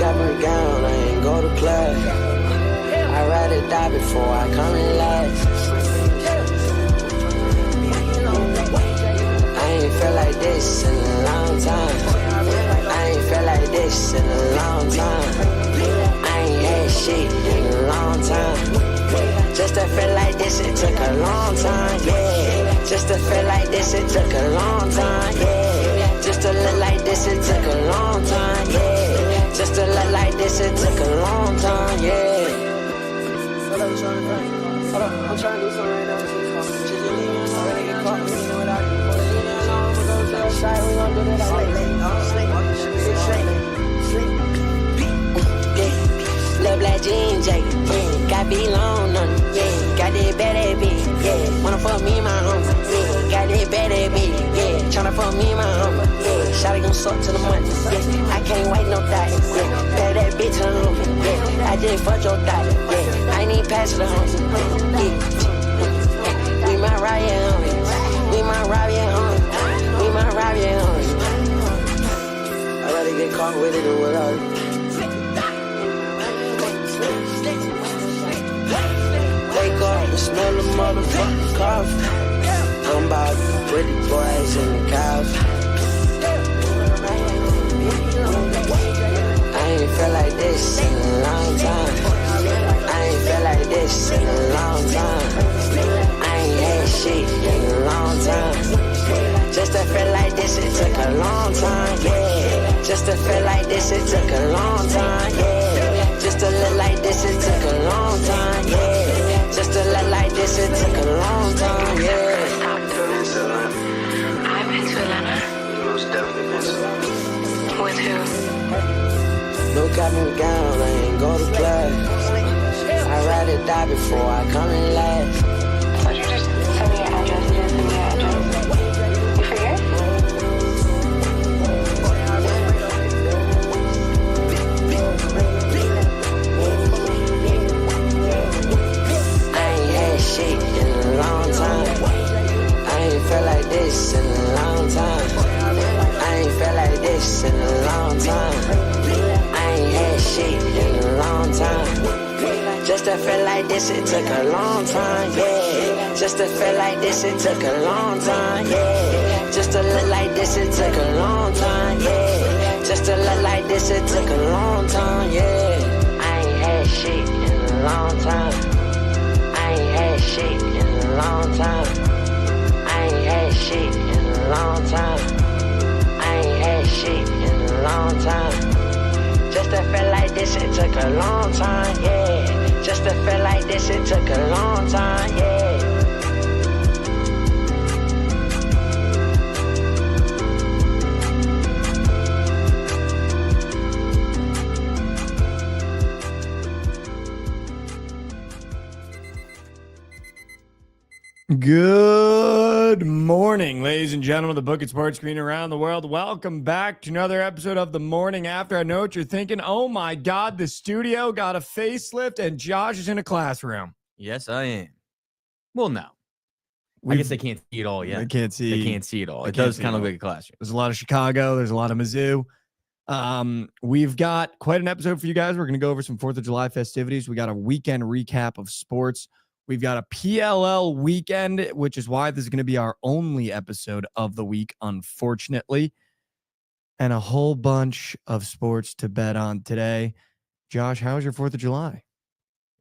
cap and gown, I ain't go to class. I'd rather die before I come in last. I ain't felt like this in a long time. I ain't felt like this in a long time. I ain't had shit in a long time. Just to feel like this, it took a long time, yeah. Just to feel like this, it took a long time, yeah. Just to look like this, it took a long time, yeah. Just to look like this, it took a long time, yeah. Hold on, I'm trying to do something right now. Just leave me alone, I gotta get caught, you know what I do. Leave me alone, we'll go to the side, we gon' do that sleep. Little black jean jacket, yeah. Got be long on it, yeah. Got that bad bitch, yeah. Wanna fuck me, my homie, yeah. Got that bad bitch, yeah. Tryna fuck me, my homie, yeah. Shawty gon' suck to the money, yeah. I can't wait no thot, yeah. Bad that bitch to the homie, yeah. I just fucked your thot, yeah. I ain't even pass the homie, yeah. We might rob your homie, we might rob your homie, we might rob your homie. I'd rather get caught with it than without it. Wake up and smell the motherfucking coffee. I'm about the pretty boys and the cows. I ain't felt like this in a long time. I ain't felt like this in a long time. I ain't had shit in a long time. Just to feel like this, it took a long time, yeah. Just to feel like this, it took a long time, yeah. Just to look like this, it took a long time, yeah. Just to look like this, it took a long time, yeah. I've been to Atlanta. Most definitely been to. With who? No cap and gown, I ain't go to class. I'd rather die before I come in last. So you just send me your address, you just send me your address. You forget? I ain't had shit in a long time. I ain't felt like this in a long time. I ain't felt like this in a long time. I ain't had shit in a long time. Just to feel like this, it took a long time, yeah. Just to feel like this, it took a long time, yeah. Just to look like this, it took a long time, yeah. Just to look like this, it took a long time, yeah. I ain't had shit in a long time. I ain't had shit in a long time. I ain't had shit in a long time. I ain't had shit in a long time. Just to feel like this, it took a long time, yeah. Just to feel like this, it took a long time, yeah. Good morning, ladies and gentlemen, the Bookit Sports screen around the world. Welcome back to another episode of The Morning After. I know what you're thinking. Oh my God, the studio got a facelift and Josh is in a classroom. Yes, I am. Well, no. I guess they can't see it all yet. They can't see. They can't see it all. They It can't does see kind it of all. look like a classroom. There's a lot of Chicago. There's a lot of Mizzou. We've got quite an episode for you guys. We're going to go over some 4th of July festivities. We got a weekend recap of sports. We've got a PLL weekend, which is why this is going to be our only episode of the week, unfortunately. And a whole bunch of sports to bet on today. Josh, how was your 4th of July?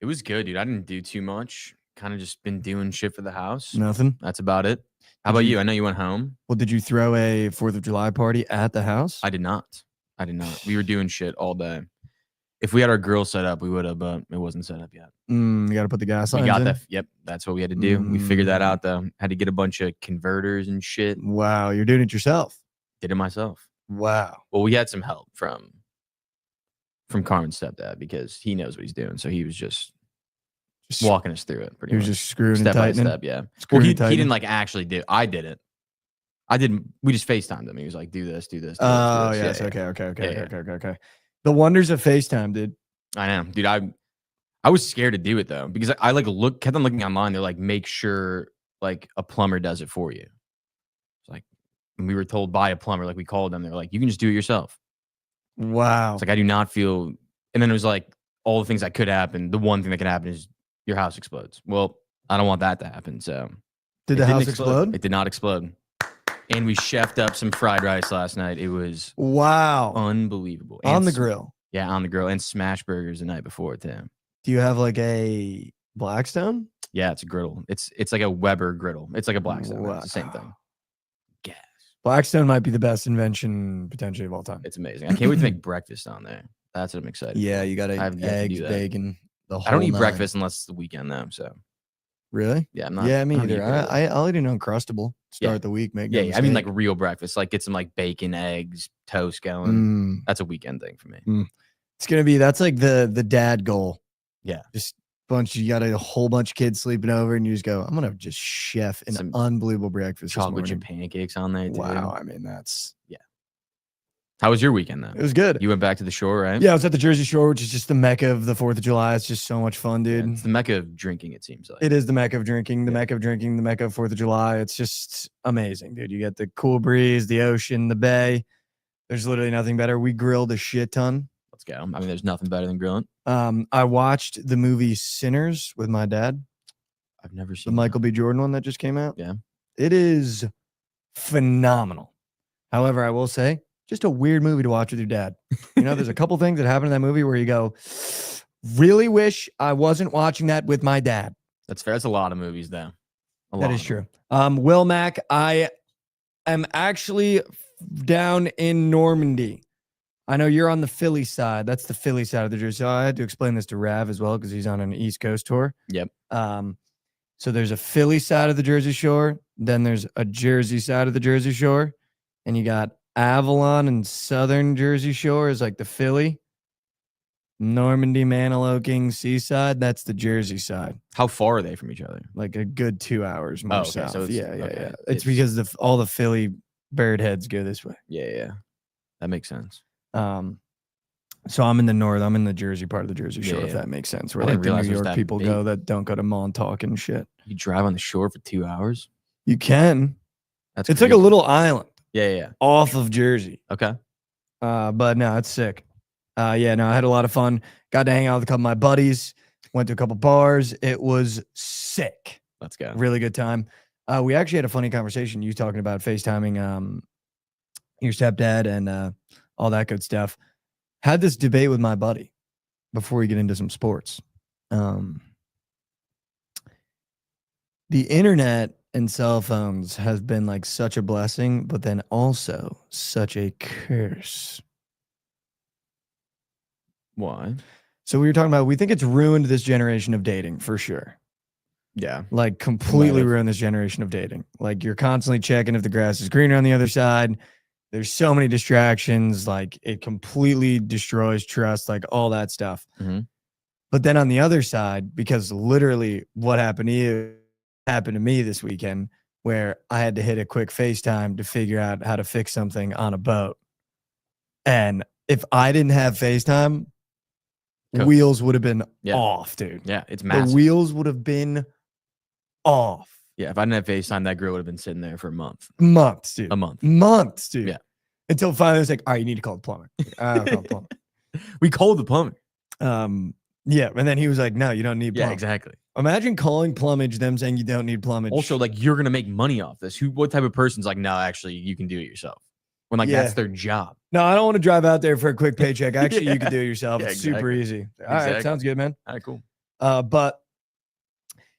It was good, dude. I didn't do too much. Kind of just been doing shit for the house. Nothing. That's about it. How about you? I know you went home. Well, did you throw a 4th of July party at the house? I did not. We were doing shit all day. If we had our grill set up, we would have, but it wasn't set up yet. You got to put the gas on. We got that. Yep. That's what we had to do. We figured that out, though. Had to get a bunch of converters and shit. Wow. You're doing it yourself. Did it myself. Wow. Well, we had some help from Carmen's stepdad because he knows what he's doing. So he was just walking us through it. Pretty much. Just screwing step and tightening. by step. Yeah. Screwing Well, and he tightening. didn't like actually do. I did it. I didn't. We just FaceTimed him. He was like, "Do this, do this." Do Oh, this, do yes. this. Yeah, Okay. The wonders of FaceTime, dude. I know, dude. I was scared to do it though because I like kept on looking online. They're like, make sure like a plumber does it for you. It's like when we were told by a plumber, like we called them. They're like, you can just do it yourself. Wow. It's like I do not feel. And then it was like all the things that could happen. The one thing that can happen is your house explodes. Well, I don't want that to happen. So Did it the didn't house explode? It did not explode. And we chefed up some fried rice last night. It was Wow. unbelievable. On And the grill. Yeah, on the grill, and smash burgers the night before too. Do you have like a Blackstone? Yeah, it's a griddle. It's like a Weber griddle. It's like a Blackstone. Right? It's the same thing. Wow. Gas. Blackstone might be the best invention potentially of all time. It's amazing. I can't wait to make breakfast on there. That's what I'm excited. Yeah, for. you got I have yet to eggs, do that. bacon. The whole I don't eat nine. breakfast unless it's the weekend though. So Really? yeah, I'm not. Yeah, me I don't eat either. breakfast. I'll eat an Uncrustable. Start the week. Make no yeah. I mean, like mistake. real breakfast. Like get some like bacon, eggs, toast going. Mm, That's a weekend thing for me. it's gonna be. That's like the dad goal. Yeah. Just you got a whole bunch of kids sleeping over, and you just go, I'm gonna just chef an Some unbelievable breakfast. Chocolate this chip morning. pancakes on there. Too. Wow. I mean, that's How was your weekend though? it was good. You went back to the shore, right? Yeah, I was at the Jersey Shore, which is just the mecca of the 4th of July. It's just so much fun, Yeah, dude. it's the mecca of drinking. It seems like It is the mecca of drinking, the Yeah. mecca of drinking, the mecca of 4th of July. It's just amazing, dude. You get the cool breeze, the ocean, the bay. There's literally nothing better. We grilled a shit ton. Let's go. I mean, there's nothing better than grilling. I watched the movie Sinners with my dad, I've never the seen Michael B. Jordan one that just came out. Yeah. It is phenomenal. However, I will say, just a weird movie to watch with your dad. You know, there's a couple things that happen in that movie where you go, really wish I wasn't watching that with my dad. That's fair. That's a lot of movies, though. That is true. Will Mac, I am actually down in Normandy. I know you're on the Philly side. That's the Philly side of the Jersey. So I had to explain this to Rav as well because he's on an East Coast tour. Yep. So there's a Philly side of the Jersey Shore. Then there's a Jersey side of the Jersey Shore. And you got Avalon and Southern Jersey Shore is like the Philly. Normandy, Maniloking, Seaside, that's the Jersey side. How far are they from each other? Like a good 2 hours more okay, south. so it's- yeah. okay. It's because all the Philly bird heads go this way. Yeah. That makes sense. So I'm in the north. I'm in the Jersey part of the Jersey Shore, Yeah, if yeah. that makes sense. I Where didn't like the realize New it was York that people big. go that don't go to Montauk and shit. You drive on the shore for 2 hours? You can. That's It's like a crazy. little island Yeah. off of Jersey. Okay. But no, it's sick. I had a lot of fun. Got to hang out with a couple of my buddies. Went to a couple bars. It was sick. Let's go. Really good time. We actually had a funny conversation. You talking about FaceTiming your stepdad and all that good stuff. Had this debate with my buddy before we get into some sports. The internet and cell phones has been like such a blessing, but then also such a curse. Why? So we were talking about, we think it's ruined this generation of dating for sure. Yeah. Like completely Might have. ruined this generation of dating. Like you're constantly checking if the grass is greener on the other side. There's so many distractions. Like it completely destroys trust, like all that stuff. Mhm. But then on the other side, because literally what happened to you happened to me this weekend, where I had to hit a quick FaceTime to figure out how to fix something on a boat. And if I didn't have FaceTime, Cool. wheels would have been Yeah. off, dude. Yeah. It's The massive. wheels would have been off. Yeah. If I didn't have FaceTime, that grill would have been sitting there for a month. Months, dude. A month. Months, dude. Yeah. Until finally it's like, all right, you need to call the plumber. I'll call the plumber. We called the plumber. Yeah. And then he was like, no, you don't need Yeah, plumbing. exactly. Imagine calling plumbage, them saying you don't need plumbage. Also, like you're gonna make money off this. What type of person's like, no, actually, you can do it yourself. When like Yeah. that's their job. no, I don't want to drive out there for a quick paycheck. Actually, you can do it yourself. Yeah, It's super exactly. easy. All right, Exactly. sounds good, man. All right, cool. But But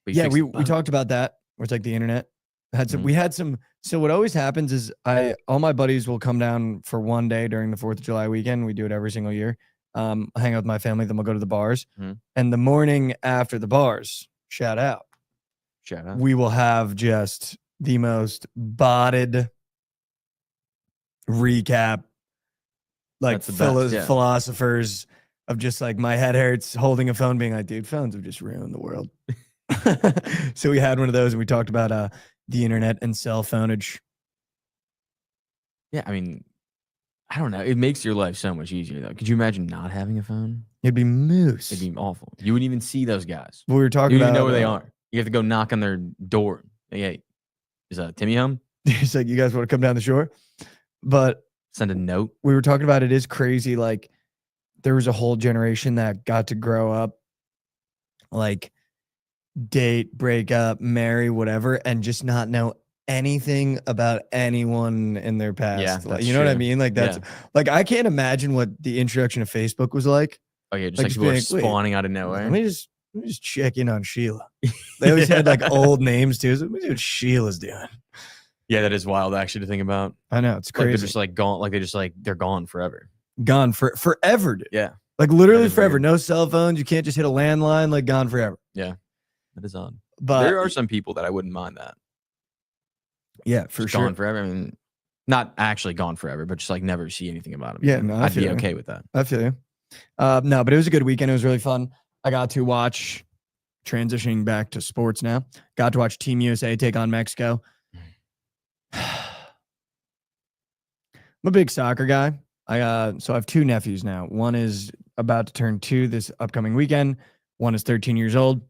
you yeah, fixed we the bug. talked about that. Where it's like the internet had some. Mhm. We had some. So what always happens is all my buddies will come down for one day during the 4th of July weekend. We do it every single year. I hang out with my family, then we'll go to the bars. Mhm. And the morning after the bars, shout out, Shout out. we will have just the most botted recap, like That's the best, yeah. philosophers of just like my head hurts holding a phone, being like, dude, phones have just ruined the world. So we had one of those, and we talked about the internet and cell phoneage. Yeah, I mean, I don't know. It makes your life so much easier though. Could you imagine not having a phone? It'd be moose. It'd be awful. You wouldn't even see those guys. We were talking You about wouldn't even know where they are. You have to go knock on their door. Hey, is Timmy home? He's like, you guys want to come down the shore? But Send a note. We were talking about it is crazy. Like there was a whole generation that got to grow up, like date, break up, marry, whatever, and just not know anything about anyone in their past. Yeah, Like, that's you know what I true. mean? Like that's like I can't imagine what the introduction of Facebook was like. Oh yeah, just Like, like just people are being like, wait, spawning out of Let nowhere. me just check in on Sheila. They always had like old names too. So let me see what Sheila's doing. Yeah, that is wild actually to think about. I know it's Like crazy. they're just like gone. Like they're gone forever. Gone for forever, dude. Yeah, Like literally That is forever. weird. No cell phones. You can't just hit a landline. Like gone forever. that is odd. But There are some people that I wouldn't mind that. yeah, for Just sure. gone forever. I mean, not actually gone forever, but just like never see anything about him. Yeah, again. no, I I'd be feel you. okay with that. I feel you. No, but it was a good weekend. It was really fun. I got to watch, transitioning back to sports now, got to watch Team USA take on Mexico. I'm a big soccer guy. So I have two nephews now. One is about to turn 2 this upcoming weekend. One is 13 years old.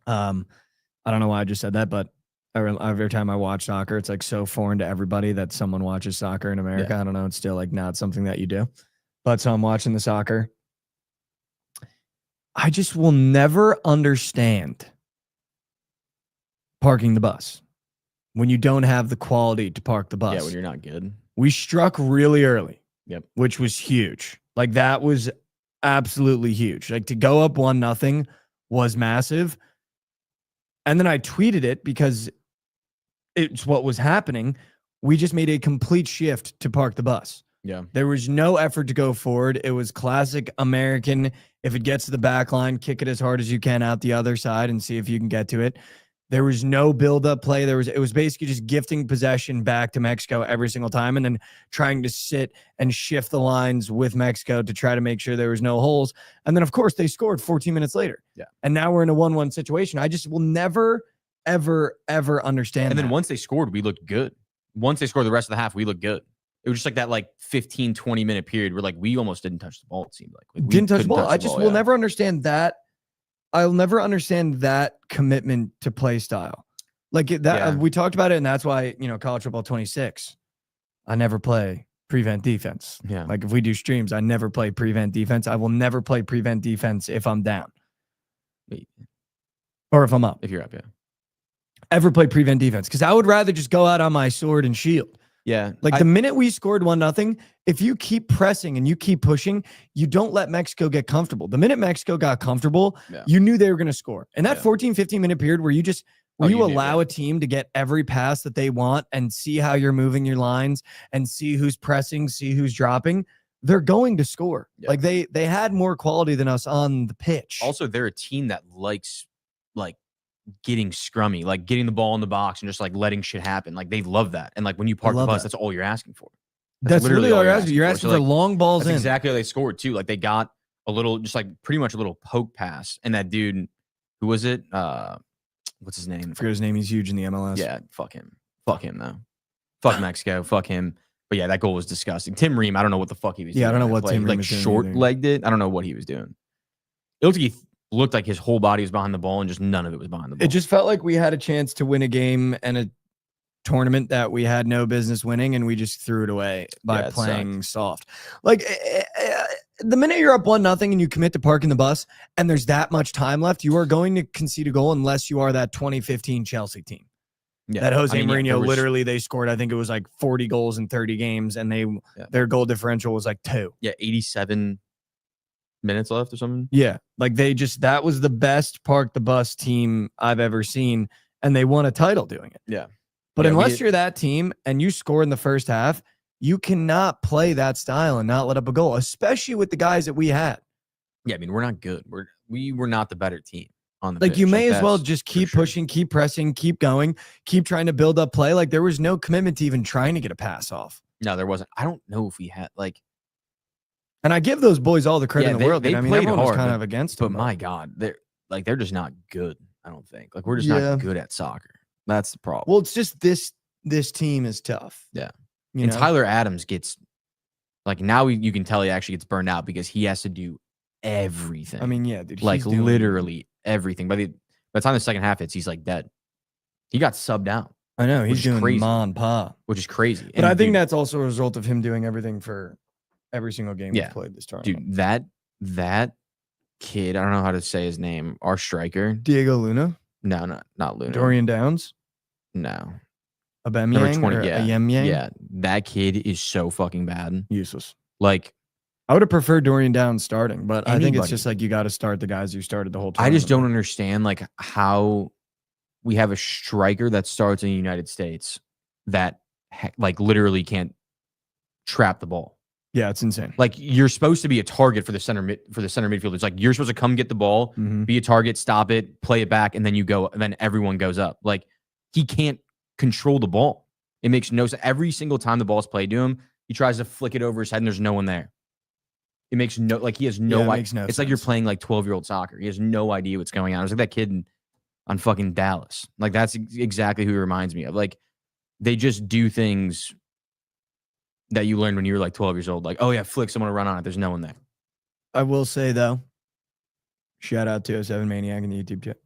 I don't know why I just said that, but every time I watch soccer, it's like so foreign to everybody that someone watches soccer in America. Yeah. I don't know. It's still like not something that you do. But so I'm watching the soccer. I just will never understand parking the bus when you don't have the quality to park the bus. Yeah, when you're not good. We struck really early. Yep. Which was huge. Like that was absolutely huge. Like to go up 1-0 was massive. And then I tweeted it because it's what was happening. We just made a complete shift to park the bus. Yeah. There was no effort to go forward. It was classic American. If it gets to the back line, kick it as hard as you can out the other side and see if you can get to it. There was no build-up play. It was basically just gifting possession back to Mexico every single time and then trying to sit and shift the lines with Mexico to try to make sure there was no holes. And then, of course, they scored 14 minutes later. Yeah. And now we're in a 1-1 situation. I just will never, ever, ever understand And then that. once they scored, we looked good. Once they scored the rest of the half, we looked good. It was just like that 15, 20-minute period where we almost didn't touch the ball, it seemed like. We Didn't touch the couldn't ball. I just will never understand that. I'll never understand that commitment to play style. We talked about it, and that's why, college football 26, I never play prevent defense. Yeah. Like if we do streams, I never play prevent defense. I will never play prevent defense if I'm down. Or if I'm up. If you're up, yeah. Ever play prevent defense. Because I would rather just go out on my sword and shield. Yeah. The minute we scored 1-0, if you keep pressing and you keep pushing, you don't let Mexico get comfortable. The minute Mexico got comfortable, you knew they were going to score. And that 14, 15-minute period where you allow a team to get every pass that they want and see how you're moving your lines and see who's pressing, see who's dropping, they're going to score. Yeah. Like they had more quality than us on the pitch. Also, they're a team that likes getting scrummy, getting the ball in the box and just letting shit happen. They love that. And when you park the bus, that's all you're asking for. That's literally all you're asking. You're asking for long balls that's in. Exactly how they scored too. They got a little, just pretty much a little poke pass. And that dude, who was it? What's his name? I forget his name. He's huge in the MLS. Yeah, fuck him. Fuck him though. Fuck Mexico. Fuck him. But yeah, that goal was disgusting. Tim Ream, I don't know what the fuck he was doing. Yeah, I don't know what Tim Ream was doing short-legged it. I don't know what he was doing. It looked like his whole body was behind the ball and just none of it was behind the ball. It just felt like we had a chance to win a game and a tournament that we had no business winning, and we just threw it away by playing soft. The minute you're up 1-0 and you commit to parking the bus and there's that much time left, you are going to concede a goal unless you are that 2015 Chelsea team. Yeah. That Jose Mourinho, literally, they scored, I think it was 40 goals in 30 games, and their goal differential was 2. Yeah, 87 minutes left or something. Yeah, that was the best park the bus team I've ever seen, and they won a title doing it. Yeah. But unless you're that team and you score in the first half, you cannot play that style and not let up a goal, especially with the guys that we had. Yeah, I mean, we're not good. We were not the better team on the pitch. You may as well just keep pushing, keep pressing, keep going, keep trying to build up play. There was no commitment to even trying to get a pass off. No, there wasn't. I don't know if we had and I give those boys all the credit in the world. They I mean, played everyone hard, was kind of against them. But my God, they're just not good. I don't think. We're just not good at soccer. That's the problem. Well, it's just this team is tough. Yeah. And Tyler Adams gets now you can tell he actually gets burned out because he has to do everything. I mean, yeah, dude. Literally everything. By the time the second half hits, he's dead. He got subbed out. I know which he's is doing crazy. ma and pa. which is crazy. But I think dude, that's also a result of him doing everything for every single game Yeah. he's played this tournament. dude, that kid, I don't know how to say his name. Our striker. Diego Luna, No, not Luna. Dorian Downs, No. Abemyang, Number 20. or Yeah. Ayemyang. Yeah. That kid is so fucking bad. Useless. Like, I would have preferred Dorian Downs starting, but I think it's Anybody. just like you got to start the guys you started the whole I tournament. just don't with. understand like how we have a striker that starts in the United States that like literally can't trap the ball. Yeah, it's insane. Like you're supposed to be a target for the center midfield. It's like you're supposed to come get the ball, Mhm. be a target, stop it, play it back, and then you go, and then everyone goes up. Like he can't control the ball. It makes no sense. Every single time the ball's played to him, he tries to flick it over his head and there's no one there. It makes no, like he has no Yeah, it idea. makes no It's like you're sense. playing like 12-year-old soccer. He has no idea what's going on. It's like that kid on fucking Dallas. Like that's exactly who he reminds me of. Like they just do things that you learned when you were like 12 years old. Like, oh yeah, flick someone to run on it. There's no one there. I will say though, shout out to 07 Maniac in the YouTube chat.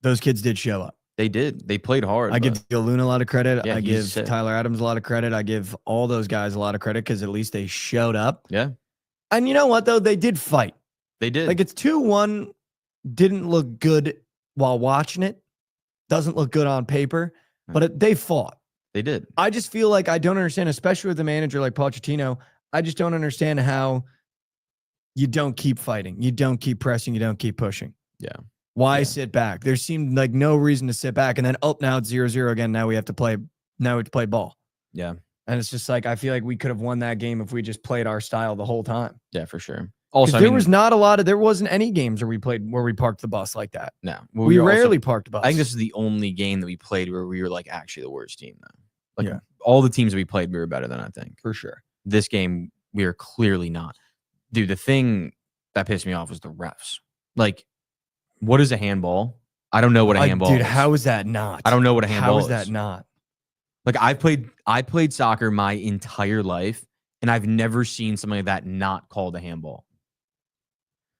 Those kids did show up. They did. They played hard. I give Diego Luna a lot of credit. Yeah, I he's give sick. Tyler Adams a lot of credit. I give all those guys a lot of credit because at least they showed up. Yeah, And you know what though? They did fight. they did. Like it's 2-1. Didn't look good while watching it. Doesn't look good on paper, but they fought. they did. I just feel like I don't understand, especially with a manager like Pochettino. I just don't understand how you don't keep fighting. You don't keep pressing. You don't keep pushing. Yeah. Why Yeah. sit back? There seemed like no reason to sit back. And then, now it's 0-0 again. Now we have to play ball. Yeah. And it's just like, I feel like we could have won that game if we just played our style the whole time. Yeah, for sure. 'Cause Also, there was not a lot of, there wasn't any games where we parked the bus like that. no. We were also- rarely parked the bus. I think this is the only game that we played where we were like actually the worst team though. Like Yeah. all the teams that we played, we were better than I think. for sure. This game, we are clearly not. Dude, the thing that pissed me off was the refs. Like, what is a handball? I don't know what a handball Dude, is. how is that not? I don't know what a handball How is. is that not? Like I played soccer my entire life, and I've never seen something like that not called a handball.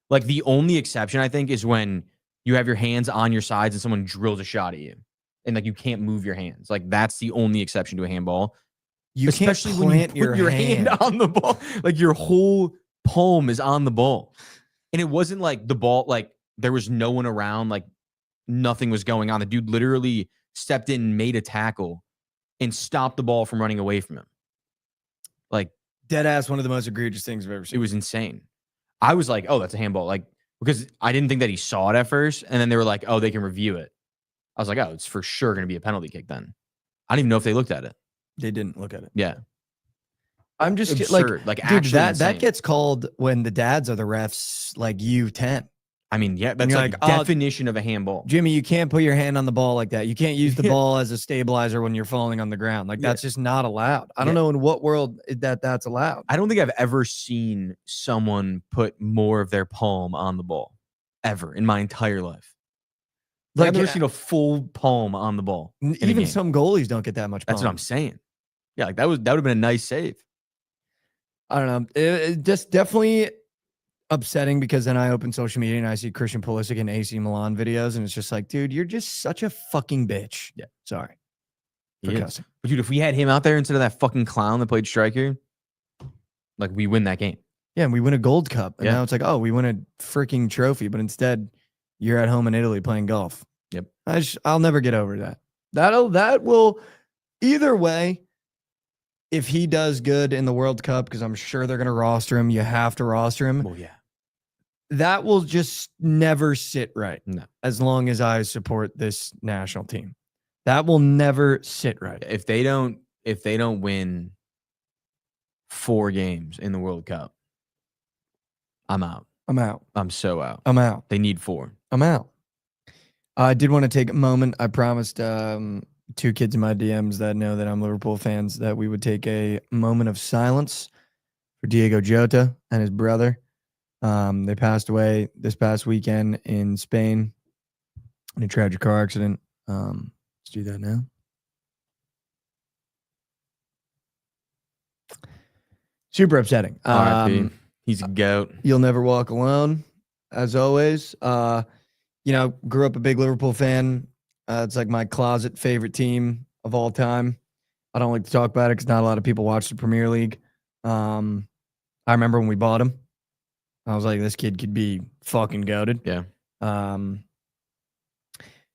Like the only exception I think is when you have your hands on your sides and someone drills a shot at you, and like you can't move your hands. Like that's the only exception to a handball. You Especially can't when you plant put your hand on the ball, like your whole palm is on the ball, and it wasn't like the ball, like there was no one around, like nothing was going on. The dude literally stepped in and made a tackle and stopped the ball from running away from him. Like Dead ass, one of the most egregious things I've ever it seen. was insane. I was like, oh, that's a handball, like because I didn't think that he saw it at first, and then they were like, oh, they can review it. I was like, oh, it's for sure going to be a penalty kick. Then I don't even know if they looked at it. They didn't look at it. Yeah, I'm just absurd. Like dude, actually that insane. gets called when the dads are the refs, like U10. I mean, yeah, that's you're like, like, oh, definition of a handball. Jimmy, you can't put your hand on the ball like that. You can't use the Yeah. ball as a stabilizer when you're falling on the ground. Like Yeah. that's just not allowed. I don't Yeah. know in what world that's allowed. I don't think I've ever seen someone put more of their palm on the ball ever in my entire life. Like, I've never seen a full palm on the ball. in a Even game. some goalies don't get that much. That's what I'm palm. saying. Yeah, like that would have been a nice save. I don't know. It just definitely upsetting because then I open social media and I see Christian Pulisic and AC Milan videos, and it's just like, dude, you're just such a fucking bitch. Yeah. Sorry. He For is. cussing. But dude, if we had him out there instead of that fucking clown that played striker, like we win that game. Yeah, and we win a gold cup. And Yeah. now it's like, oh, we win a freaking trophy, but instead you're at home in Italy playing golf. Yep. I'll never get over that. That will either way, if he does good in the World Cup, because I'm sure they're gonna roster him, you have to roster him. Well, yeah. That will just never sit right. No. As long as I support this national team. That will never sit right. If they don't win 4 games in the World Cup, I'm out. I'm out. I'm so out. I'm out. They need 4. I'm out. I did want to take a moment. I promised 2 kids in my DMs that know that I'm Liverpool fans that we would take a moment of silence for Diego Jota and his brother. They passed away this past weekend in Spain in a tragic car accident. Let's do that now. Super upsetting. RIP. He's a goat. You'll never walk alone, as always. Grew up a big Liverpool fan. It's like my closet favorite team of all time. I don't like to talk about it because not a lot of people watch the Premier League. I remember when we bought him. I was like, this kid could be fucking goated. Yeah.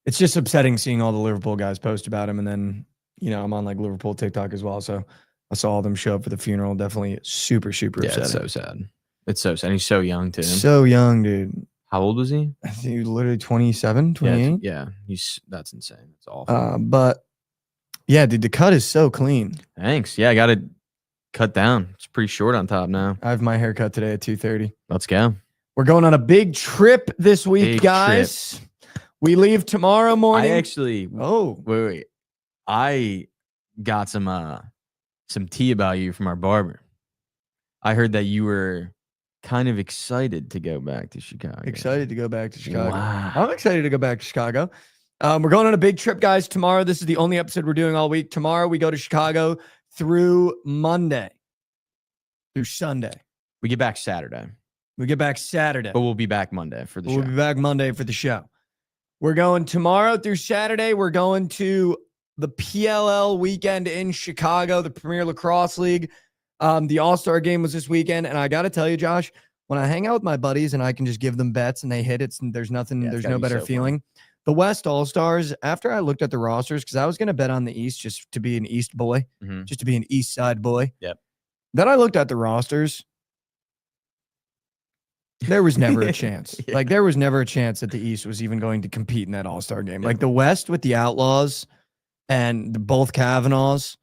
It's just upsetting seeing all the Liverpool guys post about him. And then, I'm on like Liverpool TikTok as well. So I saw all them show up for the funeral. Definitely super, super Yeah, upsetting. it's so sad. It's so sad. He's so young too. So young, dude. How old was he? I think he was literally 27, 28. Yeah. That's insane. It's awful. But yeah, dude, the cut is so clean. Thanks. Yeah, I got it cut down. It's pretty short on top now. I have my haircut today at 2:30. Let's go. We're going on a big trip this week, Big guys. We leave tomorrow morning. I actually wait. I got some tea about you from our barber. I heard that you were kind of excited to go back to Chicago. Excited to go back to Chicago. Wow. I'm excited to go back to Chicago. We're going on a big trip, guys, tomorrow. This is the only episode we're doing all week. Tomorrow we go to Chicago through Monday, through Sunday. We get back Saturday. We get back Saturday. But we'll be back Monday for the show. We'll be back Monday for the show. We're going tomorrow through Saturday. We're going to the PLL weekend in Chicago, the Premier Lacrosse League. The All-Star game was this weekend. And I got to tell you, Josh, when I hang out with my buddies and I can just give them bets and they hit it, there's nothing, there's no better feeling. The West All-Stars, after I looked at the rosters, because I was going to bet on the East just to be an East boy, just to be an East Side boy. Yep. Then I looked at the rosters. There was never a chance. Yeah. Like, there was never a chance that the East was even going to compete in that All-Star game. Like, the West with the Outlaws and both Kavanaughs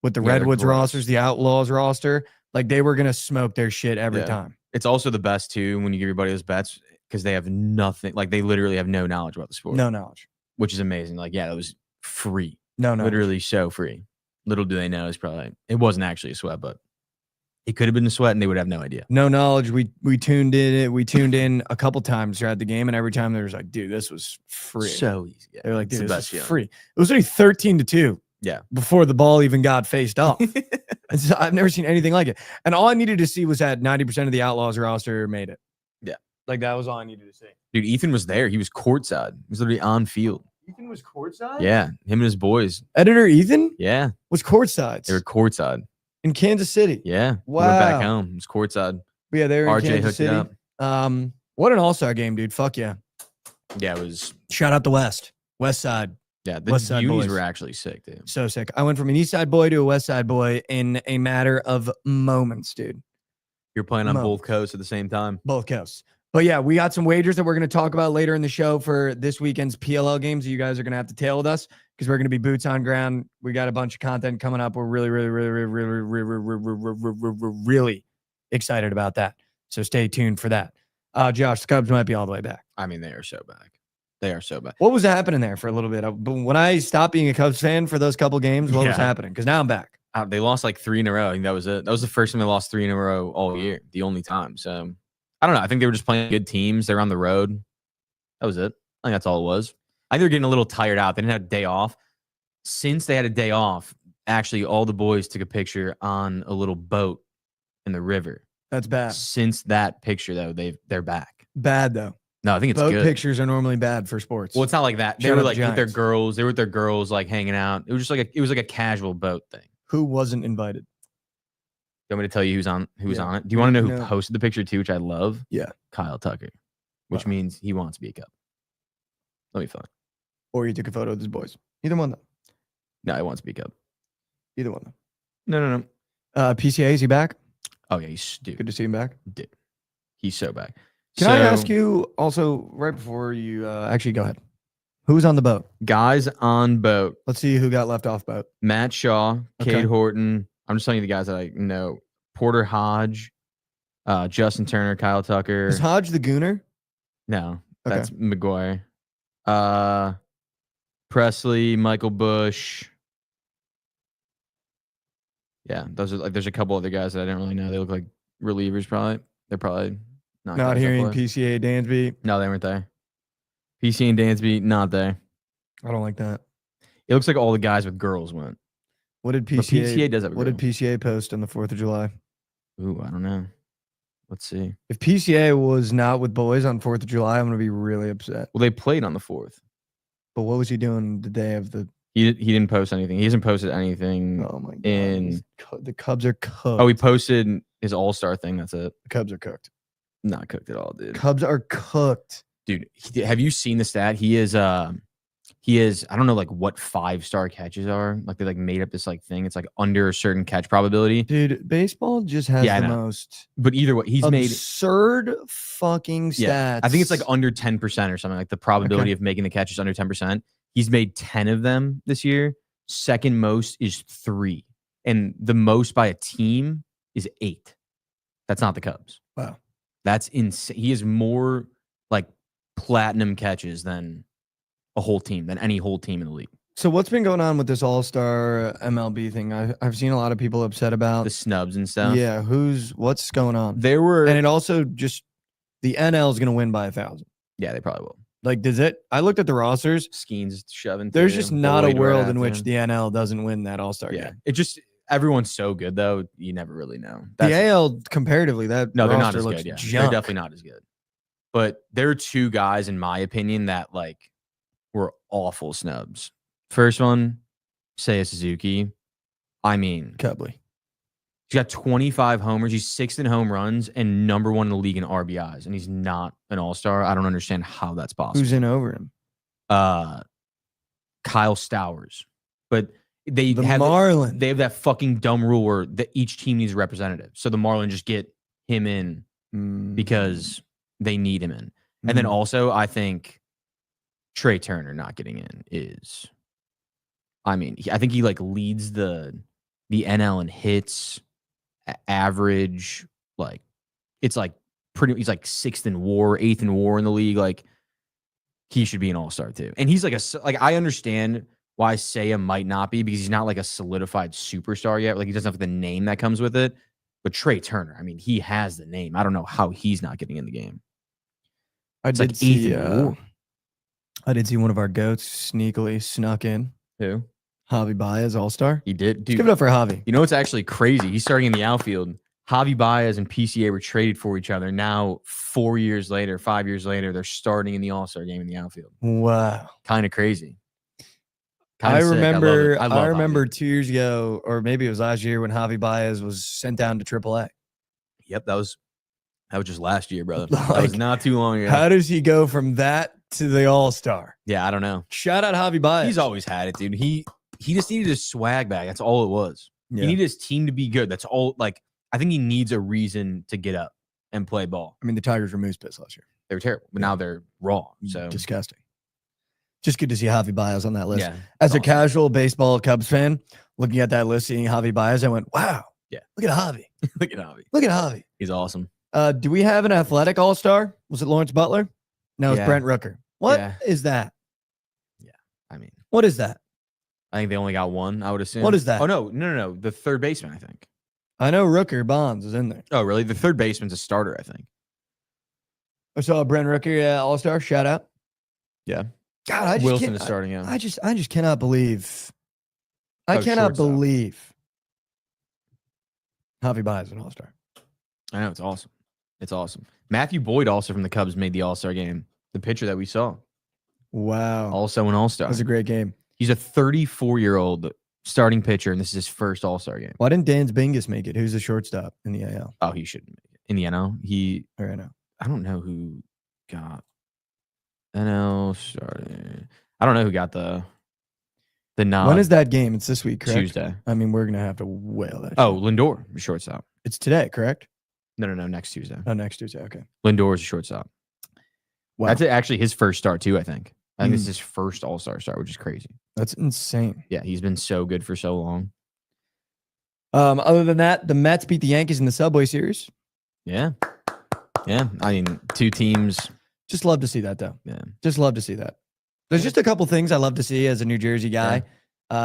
with the Redwoods rosters, the Outlaws roster, like, they were going to smoke their shit every time. It's also the best, too, when you give your buddy those bets because they have nothing. Like, they literally have no knowledge about the sport. No knowledge. Which is amazing. Like, yeah, it was free. No. Literally so free. Little do they know, it wasn't actually a sweat, but it could have been a sweat and they would have no idea. No knowledge. We tuned in. We tuned in a couple times throughout the game, and every time there was like, dude, this was free. So easy. Yeah. They're like, dude, It's the this best is feeling. free. It was only 13-2. Yeah. Before the ball even got faced off. And so I've never seen anything like it. And all I needed to see was that 90% of the Outlaws roster made it. Yeah. Like, that was all I needed to see. Dude, Ethan was there. He was courtside. He was literally on field. Ethan was courtside? Yeah. Him and his boys. Editor Ethan Yeah. was courtside. They were courtside. In Kansas City. Yeah. Wow. We went back home. It was courtside. But yeah, they were in RJ Kansas hooked City. it up. What an all-star game, dude. Fuck yeah. Yeah, it was. Shout out the West. West Side. Yeah, the West Side unis boys. were actually sick, dude. So sick. I went from an East Side boy to a West Side boy in a matter of moments, dude. You're playing on Mo. both coasts at the same time. Both coasts. But yeah, we got some wagers that we're going to talk about later in the show for this weekend's PLL games that you guys are going to have to tail with us because we're going to be boots on ground. We got a bunch of content coming up. We're really excited about that. So stay tuned for that. Josh, the Cubs might be all the way back. I mean, they are so back. They are so bad. What was happening there for a little bit? But when I stopped being a Cubs fan for those couple games, what was Yeah. happening? Because now I'm back. They lost like 3 in a row. I think that was it. That was the first time they lost 3 in a row all year. The only time. So I don't know. I think they were just playing good teams. They were on the road. That was it. I think that's all it was. I think they were getting a little tired out. They didn't have a day off. Since they had a day off, actually all the boys took a picture on a little boat in the river. That's bad. Since that picture, though, they're back. Bad, though. No, I think it's Boat good. pictures are normally bad for sports. Well, it's not like that. They Shout were out like the with their Giants. girls. They were with their girls, like hanging out. It was just like it was like a casual boat thing. Who wasn't invited? You want me to tell you who was on Yeah. it? Do you want to know who No. posted the picture too, which I love? Yeah. Kyle Tucker, which Wow. means he wants to be a Cub. Let me find. Or you took a photo with his boys. Either one, though. No, he wants to be a Cub. Either one, though. No. PCA, is he back? Oh yeah, he's Good to see him back. He's so back. Can I ask you also, right before you actually go ahead, who's on the boat? guys on boat? Let's see who got left off boat. Matt Shaw, Okay. Cade Horton. I'm just telling you the guys that I know. Porter Hodge, Justin Turner, Kyle Tucker. Is Hodge the Gooner? No, Okay. that's McGuire. Presley, Michael Bush. Yeah, those are like. There's a couple other guys that I didn't really know. They look like relievers, probably. They're probably not. Not guys that hearing play. PCA Dansby. No, they weren't there. PC and Dansby, not there. I don't like that. It looks like all the guys with girls went. What did But PCA? PCA does have a What did girl. PCA post on the 4th of July? Ooh, I don't know. Let's see. If PCA was not with boys on 4th of July, I'm gonna be really upset. Well, they played on the 4th. But what was he doing the day of the? He didn't post anything. He hasn't posted anything. Oh my god! In The Cubs are cooked. oh, he posted his All-Star thing. That's it. The Cubs are cooked. Not cooked at all, dude. Cubs are cooked. Dude, have you seen the stat? He is I don't know like what 5-star catches are. Like they like made up this like thing. It's like under a certain catch probability. Dude, baseball just has Yeah, I the know. most But either way, he's made absurd fucking stats. yeah. I think it's like under 10% or something. Like the probability of making the catch is under 10%. He's made 10 of them this year. Second most is 3. And the most by a team is 8. That's not the Cubs. Wow. That's insane. He has more like platinum catches than a whole team, than any whole team in the league. So what's been going on with this All-Star MLB thing? I've seen a lot of people upset about The snubs and stuff. Yeah, what's going on? There were And it also just the NL is going to win by 1,000. yeah, they probably will. Like, does it? I looked at the rosters. Skeens shoving. There's through, just not a Boyd right world in after which him. the NL doesn't win that All-Star yeah. game. It just everyone's so good though. You never really know. The AL comparatively, that no, they're not roster as looks good. Yeah, junk. they're definitely not as good. But there are 2 guys, in my opinion, that like were awful snubs. First one, Seiya Suzuki. I mean, Cubley. he's got 25 homers. He's 6th in home runs and number 1 in the league in RBIs, and he's not an All-Star. I don't understand how that's possible. Who's in over him? Kyle Stowers, but they The have Marlins. They have that fucking dumb rule where each team needs a representative. So the Marlins just get him in because they need him in. And then also, I think Trey Turner not getting in is, I mean, I think he like leads the NL in hits, average. Like it's like he's like 6th in WAR, 8th in WAR in the league. Like he should be an All-Star too. And he's like I understand why Seiya might not be, because he's not like a solidified superstar yet. Like he doesn't have the name that comes with it. But Trey Turner, I mean, he has the name. I don't know how he's not getting in the game. I It's did like see. eighth in WAR. I did see one of our goats sneakily snuck in. Who? Javi Baez, All-Star. He did. Let's Dude, give it up for Javi. you know what's actually crazy? He's starting in the outfield. Javi Baez and PCA were traded for each other. Now, 5 years later, they're starting in the All-Star game in the outfield. Wow. Kind of crazy. I Kinda sick. remember. love I remember Javi. 2 years ago, or maybe it was last year, when Javi Baez was sent down to AAA. Yep, that was just last year, brother. That was Like, not too long ago. How does he go from that to the All-Star? Yeah, I don't know. Shout out Javi Baez. He's always had it, dude. He just needed his swag back. That's all it was. Yeah. He needed his team to be good. That's all. Like, I think he needs a reason to get up and play ball. I mean, the Tigers were moose pits last year. They were terrible, but now they're raw. So Disgusting. Just good to see Javi Baez on that list. yeah, As a awesome. casual baseball Cubs fan, looking at that list, seeing Javi Baez, I went, wow. Yeah. Look at Javi. Look at Javi. Look at Javi. He's awesome. Do we have an athletic All-Star? Was it Lawrence Butler? No, it's Yeah. Brent Rooker. What is Yeah. that? I mean, What is that? I think they only got one, I would assume. What is that? Oh, no. The third baseman, I think. I know Rooker Bonds is in there. Oh, really? The third baseman's a starter, I think. I saw Brent Rooker All-Star. Shout out. Yeah. God, I just Wilson can't, is starting him. I just cannot believe. I Oh, cannot shortstop. believe Javi Baez is an All-Star. I know. It's awesome. It's awesome. Matthew Boyd, also from the Cubs, made the All-Star game. The pitcher that we saw. Wow. Also an All-Star. That was a great game. He's a 34-year-old starting pitcher, and this is his first All-Star game. Why didn't Dan's Bingus make it? Who's the shortstop in the AL? Oh, he shouldn't make it. In the NL, Or I know. I don't know who got NL starting. I don't know who got the nod. When is that game? It's this week, correct? Tuesday. I mean, we're gonna have to whale that. Oh, shit. Lindor, shortstop. It's today, correct? No, next Tuesday. Oh, next Tuesday. Okay. Lindor is a shortstop. Wow, That's actually his first start too, I think. I think this Mm. is his first All-Star start, which is crazy. that's insane. Yeah, he's been so good for so long. Other than that, the Mets beat the Yankees in the Subway Series. Yeah. Yeah. I mean, 2 teams. Just love to see that, though. Yeah. Just love to see that. There's just a couple things I love to see as a New Jersey guy,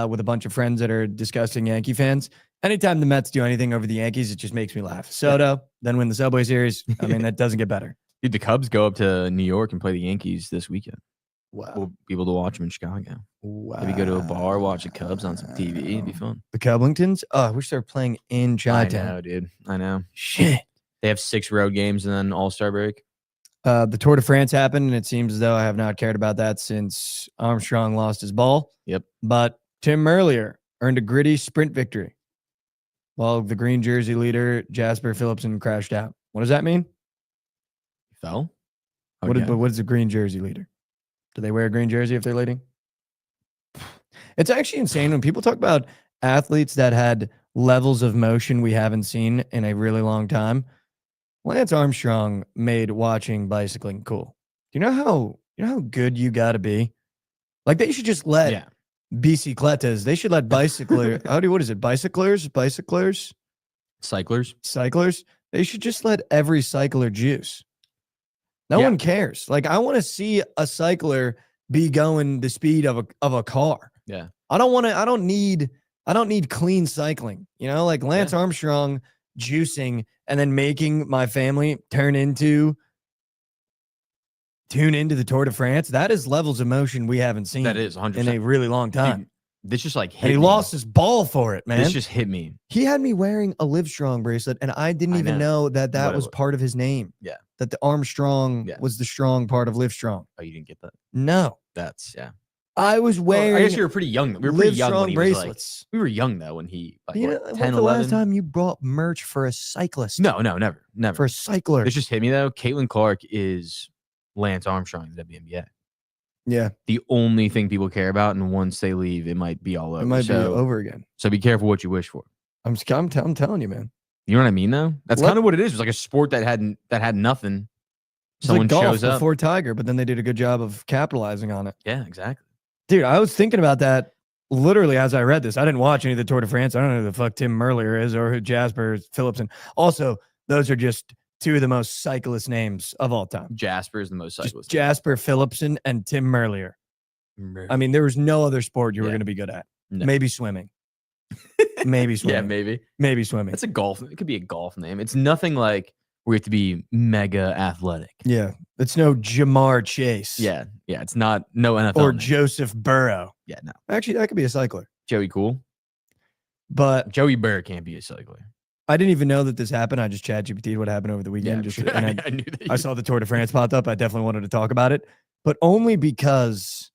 with a bunch of friends that are disgusting Yankee fans. Anytime the Mets do anything over the Yankees, it just makes me laugh. Soto, then win the Subway Series. I mean, that doesn't get better. Dude, the Cubs go up to New York and play the Yankees this weekend. Wow. We'll be able to watch them in Chicago. Wow. Maybe go to a bar, watch the Cubs on some TV. It'd be fun. The Cublingtons? Oh, I wish they were playing in I Chi-Town. know, dude. I know. Shit. They have 6 road games and then All-Star break. The Tour de France happened, and it seems as though I have not cared about that since Armstrong lost his ball. Yep. But Tim Merlier earned a gritty sprint victory, while the green jersey leader, Jasper Philipsen, crashed out. What does that mean? Fell? What is the green jersey leader? Do they wear a green jersey if they're leading? It's actually insane when people talk about athletes that had levels of motion we haven't seen in a really long time. Lance Armstrong made watching bicycling cool. You know how good you got to be? Like, they should just let bicicletas, they should let bicyclers, what is it? Bicyclers? Cyclers? They should just let every cycler juice. No one cares. Like, I want to see a cycler be going the speed of a car. Yeah. I don't need clean cycling. You know, like Lance Armstrong juicing and then making my family tune into the Tour de France. That is levels of motion we haven't seen. That is 100% in a really long time. Dude, this just like hit and he me. lost his ball for it, man. This just hit me. He had me wearing a Livestrong bracelet, and I didn't even know that was part of his name. Yeah. That the Armstrong was the strong part of Livestrong. Oh, you didn't get that? No. That's I was wearing. I guess you were pretty young. We were pretty young when he bracelets. we were young though when he like, You know, 10, when's the 11? last time you brought merch for a cyclist? No, never. For a cycler. This just hit me though. Caitlin Clark is Lance Armstrong in the WNBA. Yeah. The only thing people care about, and once they leave, it might be all over. It might be over again. So be careful what you wish for. I'm telling you, man. You know what I mean, though? That's kind of what it is. It's like a sport that had nothing. Someone like golf shows up before Tiger, but then they did a good job of capitalizing on it. Yeah, exactly. Dude, I was thinking about that literally as I read this. I didn't watch any of the Tour de France. I don't know who the fuck Tim Merlier is or who Jasper Philipsen. Also, those are just two of the most cyclist names of all time. Jasper is the most cyclist. Jasper Philipsen and Tim Merlier. I mean, there was no other sport you were going to be good at. No. Maybe swimming. Maybe swimming. Yeah, maybe swimming. It's a golf. It could be a golf name. It's nothing like we have to be mega athletic. Yeah. It's no Jamar Chase. Yeah. It's not no NFL. Or name. Joseph Burrow. Yeah, no. Actually, that could be a cycler. Joey Cool. But Joey Burrow can't be a cycler. I didn't even know that this happened. I just ChatGPT'd what happened over the weekend. Yeah, I knew that. I saw the Tour de France popped up. I definitely wanted to talk about it, but only because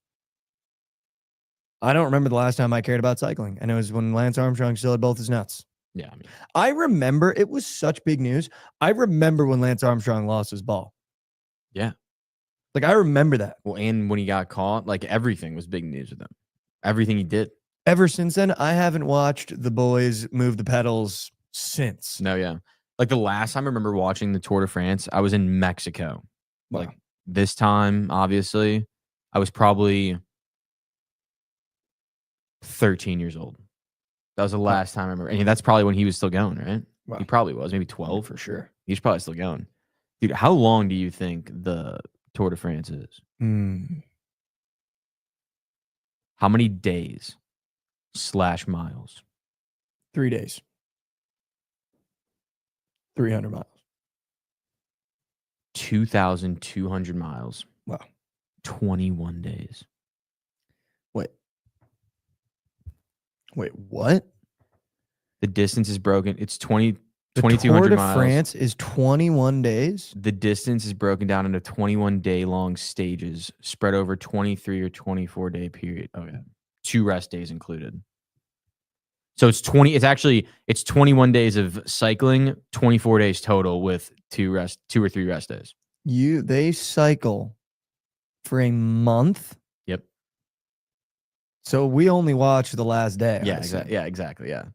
I don't remember the last time I cared about cycling. And it was when Lance Armstrong still had both his nuts. Yeah. I remember it was such big news. I remember when Lance Armstrong lost his ball. Yeah. Like, I remember that. Well, and when he got caught, like everything was big news with him. Everything he did. Ever since then, I haven't watched the boys move the pedals since. No, yeah. Like the last time I remember watching the Tour de France, I was in Mexico. Wow. Like this time, obviously, I was probably 13 years old. That was the last time I remember. And that's probably when he was still going, right? Wow. He probably was, maybe 12 for sure. He's probably still going. Dude, how long do you think the Tour de France is? How many days / miles? 3 days. 300 miles. 2,200 miles. Wow. 21 days. Wait, what? The distance is broken. It's 2,200 Tour de miles. France is 21 days? The distance is broken down into 21-day-long stages spread over 23 or 24-day period. Oh, yeah. 2 rest days included. So it's 21 days of cycling, 24 days total with 2 or 3 rest days. They cycle for a month? Yep. So we only watch the last day. Yeah, exactly. Yeah, exactly. Yeah.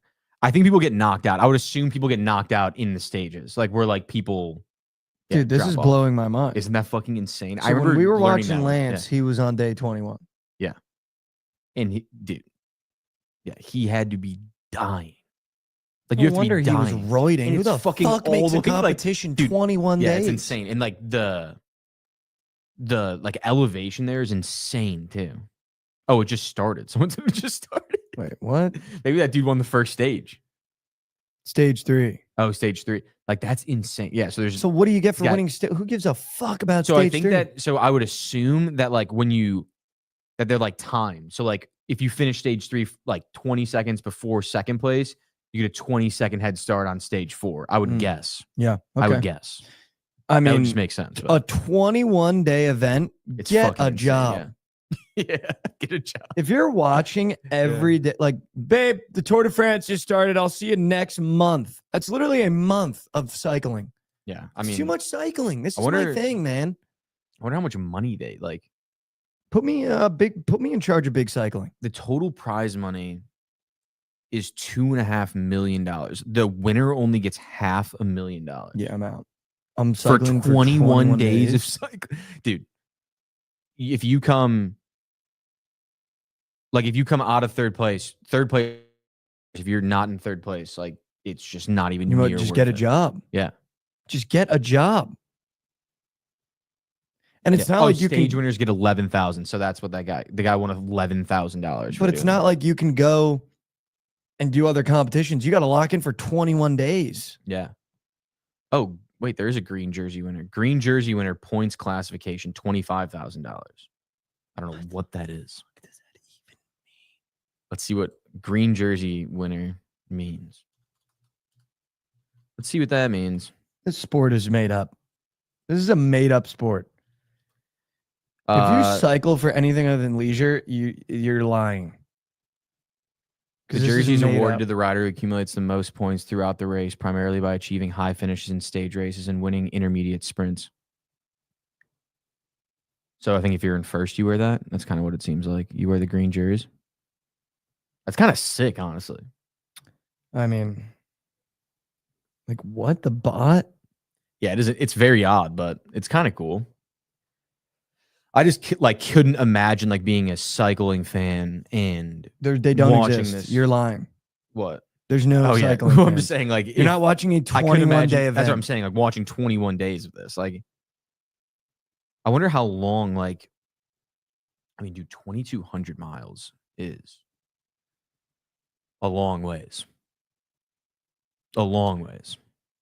I think people get knocked out. I would assume people get knocked out in the stages. Like where like people Dude, this is blowing my mind. Isn't that fucking insane? So I remember when we were watching Lance, he was on day 21. Yeah. And he had to be dying. Like you have to be dying. He was roiding. And who the fucking fuck makes a competition 21 days? Yeah, it's insane. And like the like elevation there is insane too. Oh, it just started. Someone said it just started. Wait, what? Maybe that dude won the first stage. Stage 3. Oh, stage 3. Like that's insane. Yeah. So what do you get for winning? Who gives a fuck about stage 3? So I think so I would assume that like that they're like timed. So like if you finish stage 3 like 20 seconds before second place, you get a 20-second head start on stage 4. I would guess. Yeah. Okay. I would guess. I That would mean, just make sense. a but 21-day event. it's Get fucking a insane, job. Yeah. Yeah, get a job. If you're watching every day, like, babe, the Tour de France just started. I'll see you next month. That's literally a month of cycling. Yeah, I It's mean, too much cycling. This I is my wonder- thing, man. I wonder how much money they like. Put me in charge of big cycling. The total prize money is $2.5 million. The winner only gets $500,000. Yeah, I'm out. I'm For cycling 21 days of cycle, dude. If you come out of third place, if you're not in third place, like it's just not even. You might near just worth get a it. job. Yeah. Just get a job. And it's Yeah. not like you stage can. winners get 11,000. So that's what the guy won $11,000. But it's not like you can go and do other competitions. You got to lock in for 21 days. Yeah. Oh wait, there is a green jersey winner. Green jersey winner points classification $25,000. I don't know what that is. What does that even mean? Let's see what green jersey winner means. Let's see what that means. This sport is made up. This is a made up sport. If you cycle for anything other than leisure, you're lying. The 'Cause this jersey is made awarded up. to the rider who accumulates the most points throughout the race, primarily by achieving high finishes in stage races and winning intermediate sprints. So I think if you're in first, you wear that. That's kind of what it seems like. You wear the green jersey. That's kind of sick, honestly. I mean, like, what, the bot? Yeah, it is. It's very odd, but it's kind of cool. I just couldn't imagine like being a cycling fan and They don't watching exist. this. You're lying. what? There's no Oh yeah, cycling. I'm fans. just saying like You're not watching a I couldn't 21-day imagine. event. That's what I'm saying. Like watching 21 days of this. Like, I wonder how long. Like, I mean, dude, 2,200 miles is a long ways. A long ways.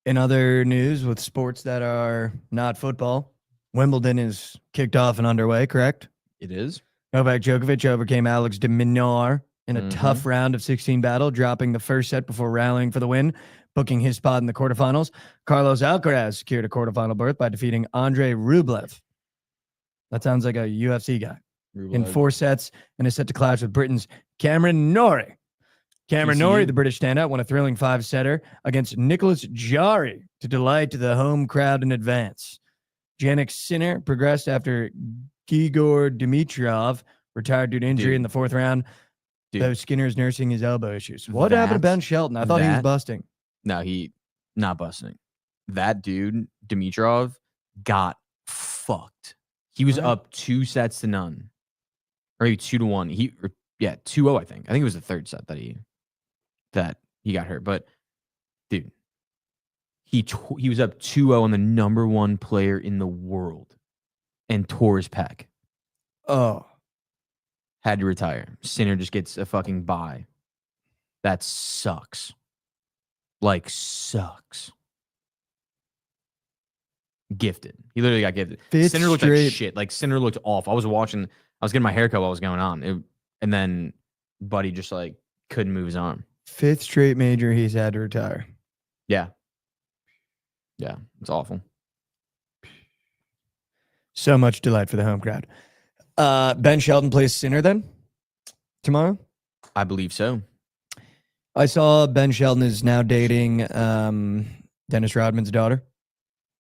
In other news with sports that are not football, Wimbledon is kicked off and underway, correct? It is. Novak Djokovic overcame Alex de Minaur in a Mhm. tough round of 16 battle, dropping the first set before rallying for the win, booking his spot in the quarterfinals. Carlos Alcaraz secured a quarterfinal berth by defeating Andrei Rublev. That sounds like a UFC guy. In 4 sets and is set to clash with Britain's Cameron Norrie. Cameron TCU. Norrie, the British standout, won a thrilling 5-setter against Nicholas Jarry to delight the home crowd in advance. Jannik Sinner progressed after Igor Dimitrov retired due to injury Dude. in the 4th round. Dude. Though Skinner's nursing his elbow issues. What happened to Ben Shelton? I thought he was that- busting. No, he not busting. That dude, Dimitrov, got fucked. He was Alright. up 2-0, or maybe 2-1. 2-0. I think it was the 3rd set that he got hurt. But dude, he was up 2-0 on the number 1 player in the world, and tore his pec. Oh, Had to retire. Sinner just gets a fucking bye. That sucks. Like, sucks. Gifted. He literally got gifted. Fifth Sinner looked straight- like shit. Like, Sinner looked off. I was getting my haircut while it was going on. And then Buddy just, like, couldn't move his arm. 5th straight major he's had to retire. Yeah. Yeah. It's awful. So much delight for the home crowd. Ben Shelton plays Sinner then tomorrow? I believe so. I saw Ben Shelton is now dating Dennis Rodman's daughter,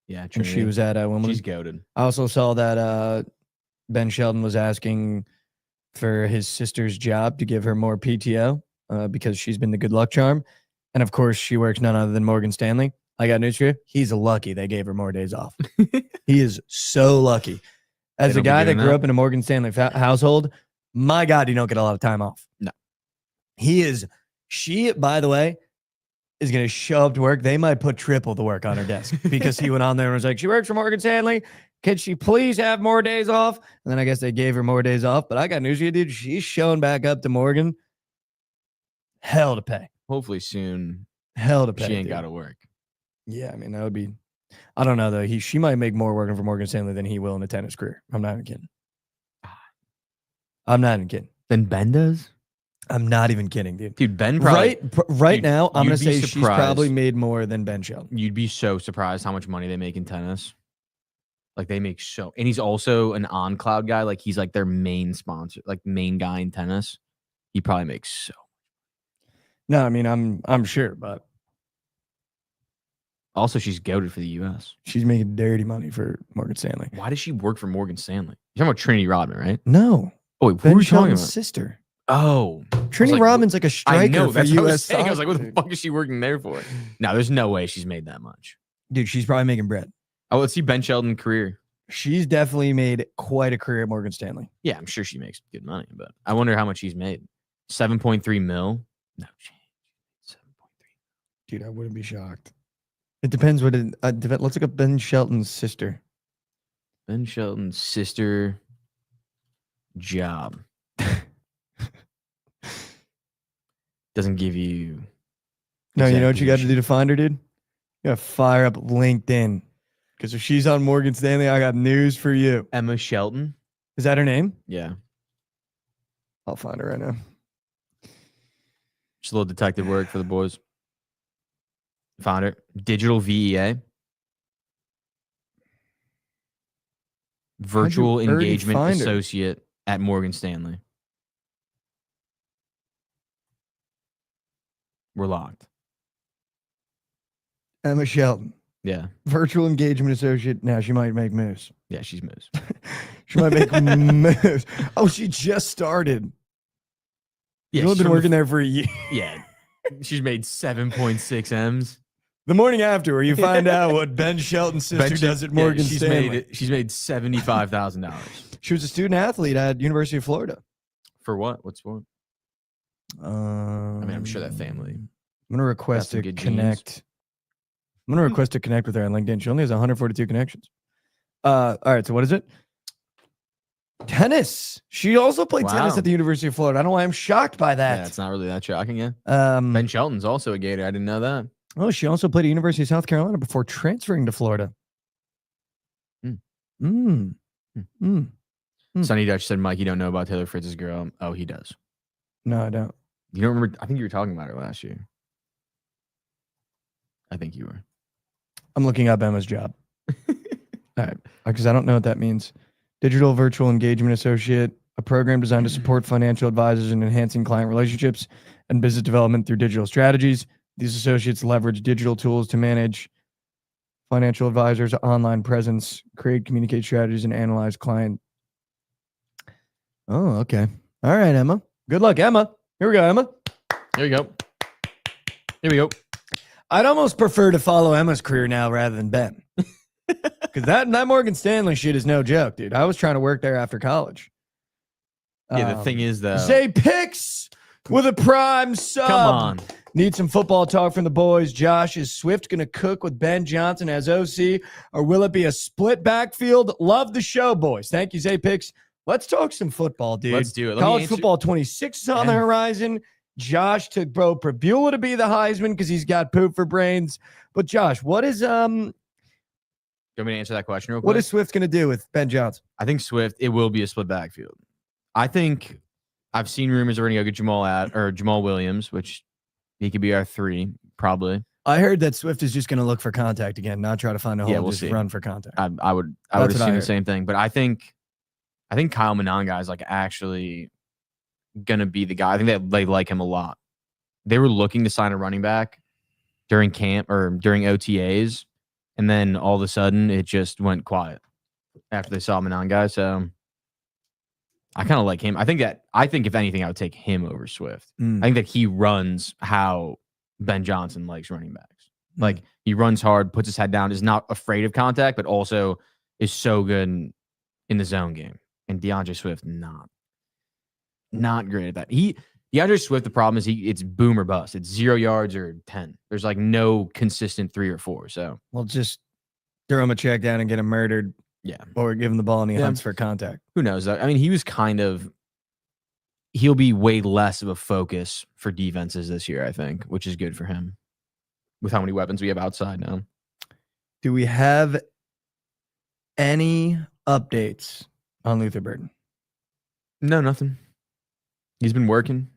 Yeah. and she Trinity. was at Wimbledon. She's goaded. I also saw that Ben Shelton was asking for his sister's job to give her more PTO because she's been the good luck charm. And of course, she works none other than Morgan Stanley. I got news for you. He's lucky they gave her more days off. He is so lucky. As They a don't be guy that doing grew that? up in a Morgan Stanley household, my God, you don't get a lot of time off. No. She, by the way, is going to show up to work. They might put triple the work on her desk because he went on there and was like, she works for Morgan Stanley. Can she please have more days off? And then I guess they gave her more days off. But I got news for you, dude. She's showing back up to Morgan. Hell to pay. Hopefully soon Hell to pay. she ain't dude. got to work. Yeah, I mean, that would be, I don't know though. She might make more working for Morgan Stanley than he will in a tennis career. I'm not even kidding. I'm not even kidding. Then Ben does? I'm not even kidding, dude. Dude, Ben probably... Right you'd- now, I'm you'd going to be say she's probably surprised. made more than Ben Shelton. You'd be so surprised how much money they make in tennis. Like they make and he's also an on-cloud guy. Like he's like their main sponsor, like main guy in tennis. He probably makes so. No, I mean I'm sure, but Also, she's goated for the U.S. she's making dirty money for Morgan Stanley. Why does she work for Morgan Stanley? You're talking about Trinity Rodman, right? No, Oh, wait, who Ben are you talking Shelton's about? sister. Oh, Trinity like, Rodman's like a striker I know. for That's what I was U.S. saying. I was like, what the soccer. fuck is she working there for? No, there's no way she's made that much. Dude, she's probably making bread. Oh, let's see Ben Shelton's career. She's definitely made quite a career at Morgan Stanley. Yeah, I'm sure she makes good money, but I wonder how much she's made. 7.3 mil? No chance. 7.3. Dude, I wouldn't be shocked. It depends what it. Let's look up Ben Shelton's sister. Ben Shelton's sister job. Doesn't give you. No, you know what you got to exactly do to find her, dude? You got to fire up LinkedIn. Because if she's on Morgan Stanley, I got news for you. Emma Shelton? Is that her name? Yeah. I'll find her right now. Just a little detective work for the boys. Found her. Digital VEA. Virtual already Engagement find her? Associate at Morgan Stanley. We're locked. Emma Shelton, Yeah. virtual engagement associate. Now she might make moves. Yeah, she's moves. She might make moves. Oh, she just started. Yeah, She's only she's been from the working there for a year. Yeah. She's made 7.6 M's. The morning after, where you find out what Ben Shelton's sister does at Morgan Stanley. She's made $75,000. She was a student athlete at University of Florida. For what? What sport? I mean, I'm sure that family. I'm gonna request some to good genes. connect. I'm gonna request to connect with her on LinkedIn. She only has 142 connections. All right. So what is it? Tennis. She also played tennis Wow. at the University of Florida. I don't know why I'm shocked by Yeah, that. it's not really that shocking, yeah. Ben Shelton's also a Gator. I didn't know that. Oh, she also played at University of South Carolina before transferring to Florida. Sonny Dutch said, Mike, you don't know about Taylor Fritz's girl. Oh, he does. No, I don't. You don't remember? I think you were talking about her last year. I think you were. I'm looking up Emma's job. All right. Because I don't know what that means. Digital Virtual Engagement Associate, a program designed to support financial advisors in enhancing client relationships and business development through digital strategies. These associates leverage digital tools to manage financial advisors' online presence, create communicate strategies, and analyze client. Oh, okay. All right, Emma. Good luck, Emma. Here we go, Emma. Here we go. Here we go. I'd almost prefer to follow Emma's career now rather than Ben. Because that Morgan Stanley shit is no joke, dude. I was trying to work there after college. Yeah, the thing is, though. Zay Picks with a prime sub. Come on. Need some football talk from the boys. Josh, is Swift going to cook with Ben Johnson as OC, or will it be a split backfield? Love the show, boys. Thank you, Zay Picks. Let's talk some football, dude. Let's do it. College football 26 is on the horizon. Josh took Bro Prabula to be the Heisman because he's got poop for brains. But Josh, what is Do you want me to answer that question real quick? what is Swift going to do with Ben Johnson? I think Swift, it will be a split backfield. I think I've seen rumors they're going to go get Jamal Williams, which he could be our 3, probably. I heard that Swift is just going to look for contact again, not try to find a hole, we'll just see. run for contact. I would That's what I assume the heard. same thing. But I think Kyle Monangai is like actually going to be the guy. I think that they like him a lot. They were looking to sign a running back during camp or during OTAs, and then all of a sudden it just went quiet after they saw Monangai. So I kind of like him. I think if anything, I would take him over Swift. I think that he runs how Ben Johnson likes running backs. Like he runs hard, puts his head down, is not afraid of contact, but also is so good in the zone game. And DeAndre Swift, not great at that. DeAndre Swift, the problem is it's boom or bust. It's 0 yards or 10. There's like no consistent 3 or 4. So Well, just throw him a check down and get him murdered, yeah, or give him the ball and he hunts for contact. who knows? I mean, he'll be way less of a focus for defenses this year, I think, which is good for him with how many weapons we have outside now. Do we have any updates on Luther Burden? No, nothing. He's been working.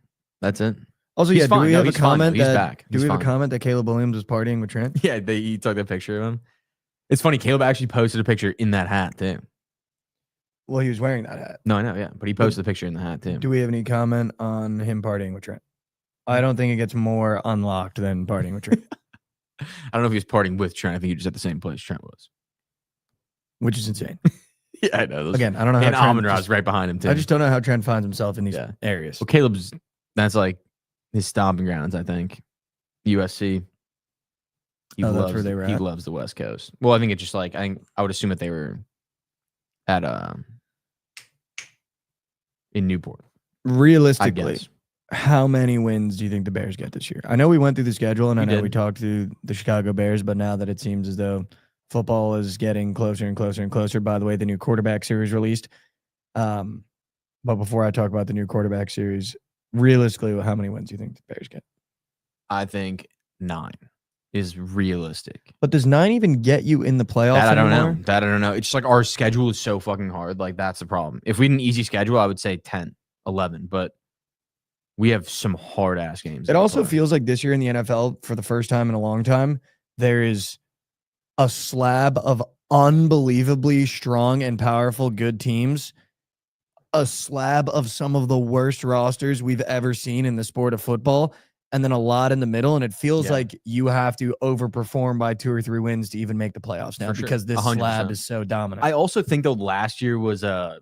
That's it. Also, He's do fine. we No, have a he's fine. comment He's that back. do He's we have fine. a comment that Caleb Williams was partying with Trent? Yeah, he took a picture of him. It's funny. Caleb actually posted a picture in that hat too. Well, he was wearing that hat. No, I know, yeah, but he posted a picture in the hat too. Do we have any comment on him partying with Trent? I don't think it gets more unlocked than partying with Trent, I don't know if he was partying with Trent. I think he was at the same place Trent was. which is insane. Yeah, I know. Again, I don't know how And Trent Amon-Ra's just- right behind him too. I just don't know how Trent finds himself in these areas. Well, Caleb's that's like his stomping grounds. I think USC. He Oh, that's loves where they were he at? loves the West Coast. Well, I think it's just like I would assume that they were at in Newport. I Realistically, guess. how many wins do you think the Bears get this year? I know we went through the schedule, and I We know did. we talked through the Chicago Bears, but now that it seems as though football is getting closer and closer and closer. By the way, the new quarterback series released. But before I talk about the new quarterback series, realistically, how many wins do you think the Bears get? I think 9 is realistic. But does 9 even get you in the playoffs That I don't anymore? know. That I don't know. It's just like our schedule is so fucking hard. Like that's the problem. If we had an easy schedule, I would say 10, 11. But we have some hard ass games. It that we also play. feels like this year in the NFL, for the first time in a long time, there is a slab of unbelievably strong and powerful good teams, a slab of some of the worst rosters we've ever seen in the sport of football, and then a lot in the middle. And it feels Yeah. like you have to overperform by 2 or 3 wins to even make the playoffs now For sure. because this 100%. slab is so dominant. I also think though last year was an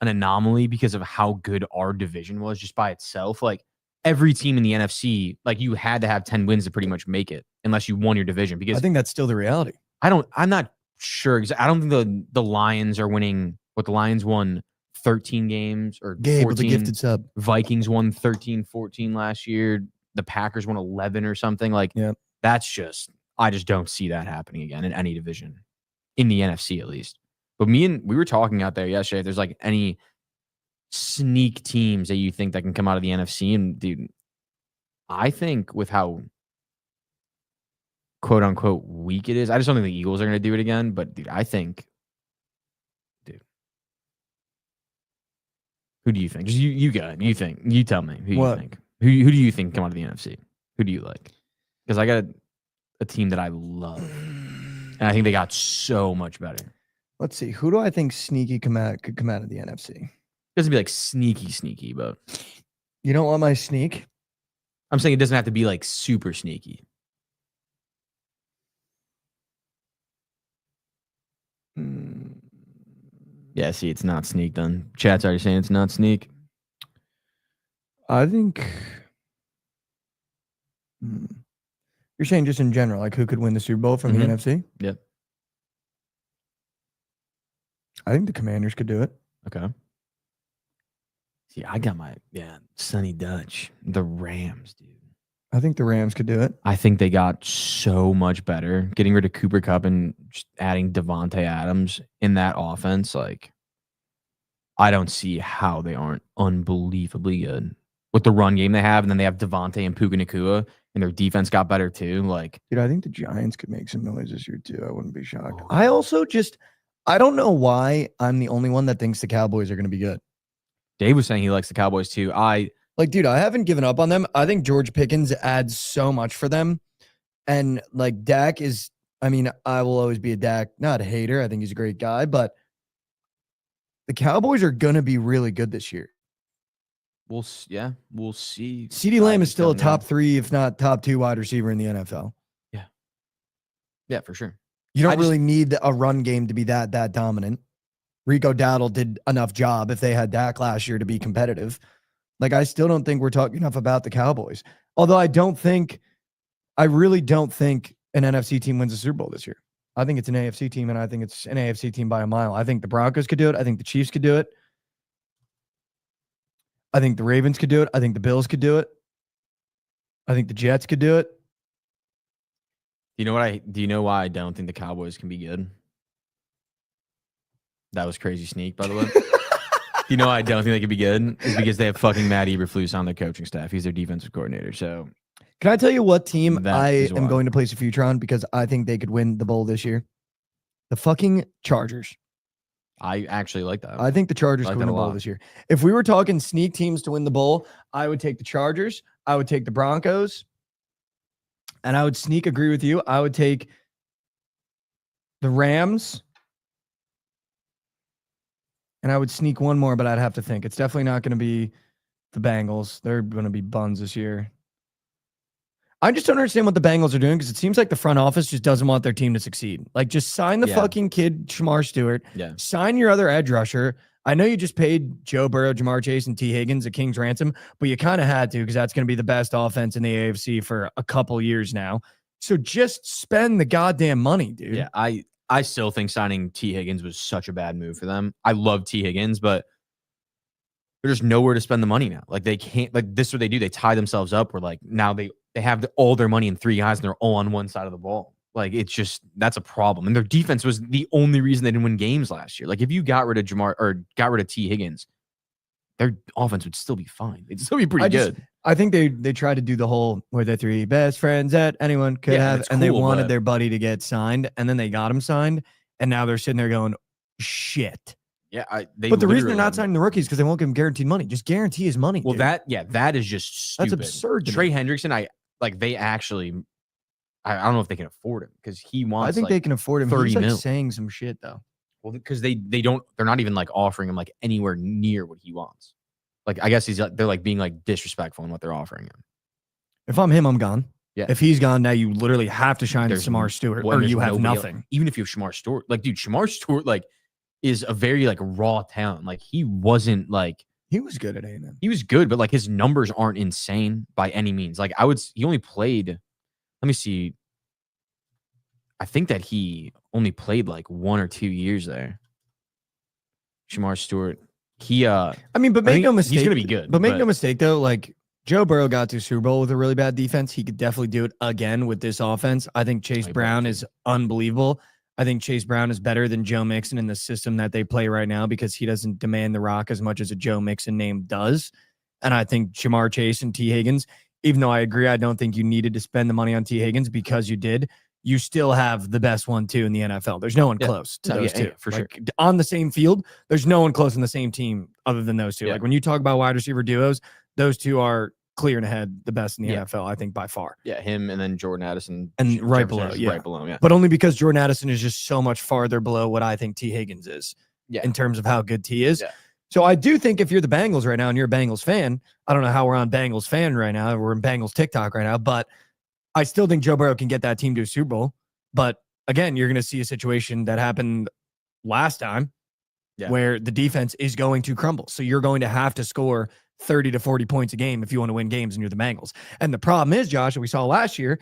anomaly because of how good our division was just by itself. Like every team in the NFC, like you had to have 10 wins to pretty much make it unless you won your division. Because I think that's still the reality. I'm not sure. I don't think the Lions are winning. What the Lions won 13 games or Gabe 14. with the gifted sub. Vikings won 13, 14 last year. The Packers won 11 or something. Like Yep. I just don't see that happening again in any division, in the NFC at least. But we were talking out there yesterday. If there's like any sneak teams that you think that can come out of the NFC, and dude, I think with how quote unquote weak it is, I just don't think the Eagles are going to do it again. But dude, I think, who do you think? Just you go. You think? You tell me. Who What? you think? Who do you think come out of the NFC? Who do you like? Because I got a team that I love, and I think they got so much better. Let's see. Who do I think sneaky could come out of the NFC? It doesn't be like sneaky, but You don't want my sneak? I'm saying it doesn't have to be like super sneaky. Hmm. Yeah, see, it's not sneak then. Chat's already saying it's not sneak. I think you're saying just in general, like who could win the Super Bowl from Mhm. the NFC? Yep. I think the Commanders could do it. Okay. See, I got Sonny Dutch, the Rams, dude. I think the Rams could do it. I think they got so much better. Getting rid of Cooper Kupp and just adding Devontae Adams in that offense, like, I don't see how they aren't unbelievably good with the run game they have, and then they have Devontae and Puka Nacua, and their defense got better too. Like, Dude, I think the Giants could make some noise this year too. I wouldn't be shocked. Oh. I also I don't know why I'm the only one that thinks the Cowboys are going to be good. Dave was saying he likes the Cowboys too. Like, dude, I haven't given up on them. I think George Pickens adds so much for them. And like Dak is, I mean, I will always be a Dak, not a hater. I think he's a great guy, but the Cowboys are going to be really good this year. we'll see. CeeDee Lamb I is just still a don't know. top 3, if not top 2 wide receiver in the NFL. Yeah, for sure. You don't I just- really need a run game to be that dominant. Rico Dowdle did enough job if they had Dak last year to be competitive. Like, I still don't think we're talking enough about the Cowboys. Although I really don't think an NFC team wins a Super Bowl this year. I think it's an AFC team, and I think it's an AFC team by a mile. I think the Broncos could do it. I think the Chiefs could do it. I think the Ravens could do it. I think the Bills could do it. I think the Jets could do it. Do you know why I don't think the Cowboys can be good? That was crazy sneak, by the way. You know why I don't think they could be good? Is because they have fucking Matt Eberflus on their coaching staff. He's their defensive coordinator. So Can I tell you what team That I is am why. going to place a future on because I think they could win the bowl this year? The fucking Chargers. I actually like that. I think the Chargers I like could win that the a bowl lot. this year. If we were talking sneak teams to win the bowl, I would take the Chargers. I would take the Broncos. And I would agree with you. I would take the Rams, and I would sneak one more, but I'd have to think. It's definitely not going to be the Bengals. They're going to be buns this year. I just don't understand what the Bengals are doing because it seems like the front office just doesn't want their team to succeed. Like, just sign the fucking kid, Shamar Stewart. Yeah. Sign your other edge rusher. I know you just paid Joe Burrow, Jamar Chase, and T. Higgins a king's ransom, but you kind of had to because that's going to be the best offense in the AFC for a couple years now. So just spend the goddamn money, dude. Yeah, I still think signing T. Higgins was such a bad move for them. I love T. Higgins, but there's nowhere to spend the money now. Like, they can't, like, this is what they do. They tie themselves up where, like, now they have all their money in 3 guys and they're all on one side of the ball. Like, it's just, that's a problem. And their defense was the only reason they didn't win games last year. Like, if you got rid of Jamar or got rid of T. Higgins, their offense would still be fine. It'd still be pretty good. I think they tried to do the whole where the 3 best friends that anyone could have, and they wanted their buddy to get signed, and then they got him signed, and now they're sitting there going, shit. Yeah, but the reason they're not signing the rookies is because they won't give him guaranteed money. Just guarantee his money. Well, dude. that is just stupid. That's absurd. Trey Hendrickson, they actually, I don't know if they can afford him because he wants. I think they can afford him. 30 He's mil. saying some shit though. Well, because they're not even like offering him like anywhere near what he wants. Like, I guess they're like being like disrespectful in what they're offering him. If I'm him, I'm gone. Yeah. If he's gone, now you literally have to shine Shamar Stewart, or you have nothing. Else. Even if you have Shamar Stewart, like, dude, Shamar Stewart, like, is a very like raw talent. Like, he wasn't like, he was good at A&M. He was good, but like his numbers aren't insane by any means. Like, he only played, let me see. I think that he only played like 1 or 2 years there. Shamar Stewart. But make no mistake. He's going to be good. But make no mistake, though, like, Joe Burrow got to Super Bowl with a really bad defense. He could definitely do it again with this offense. I think Chase Brown is unbelievable. I think Chase Brown is better than Joe Mixon in the system that they play right now because he doesn't demand the rock as much as a Joe Mixon name does. And I think Jamar Chase and T. Higgins, even though I agree, I don't think you needed to spend the money on T. Higgins because you did. You still have the best 1-2 in the NFL. There's no one close to those two. For sure. On the same field, there's no one close in the same team other than those two. Yeah. Like, when you talk about wide receiver duos, those two are clear and ahead the best in the NFL, I think, by far. Yeah, him and then Jordan Addison. And right below, yeah. But only because Jordan Addison is just so much farther below what I think T. Higgins is in terms of how good T is. Yeah. So I do think if you're the Bengals right now and you're a Bengals fan, I don't know how we're on Bengals fan right now. We're in Bengals TikTok right now, but I still think Joe Burrow can get that team to a Super Bowl. But again, you're going to see a situation that happened last time where the defense is going to crumble. So you're going to have to score 30 to 40 points a game if you want to win games and you're the Bengals. And the problem is, Josh, that we saw last year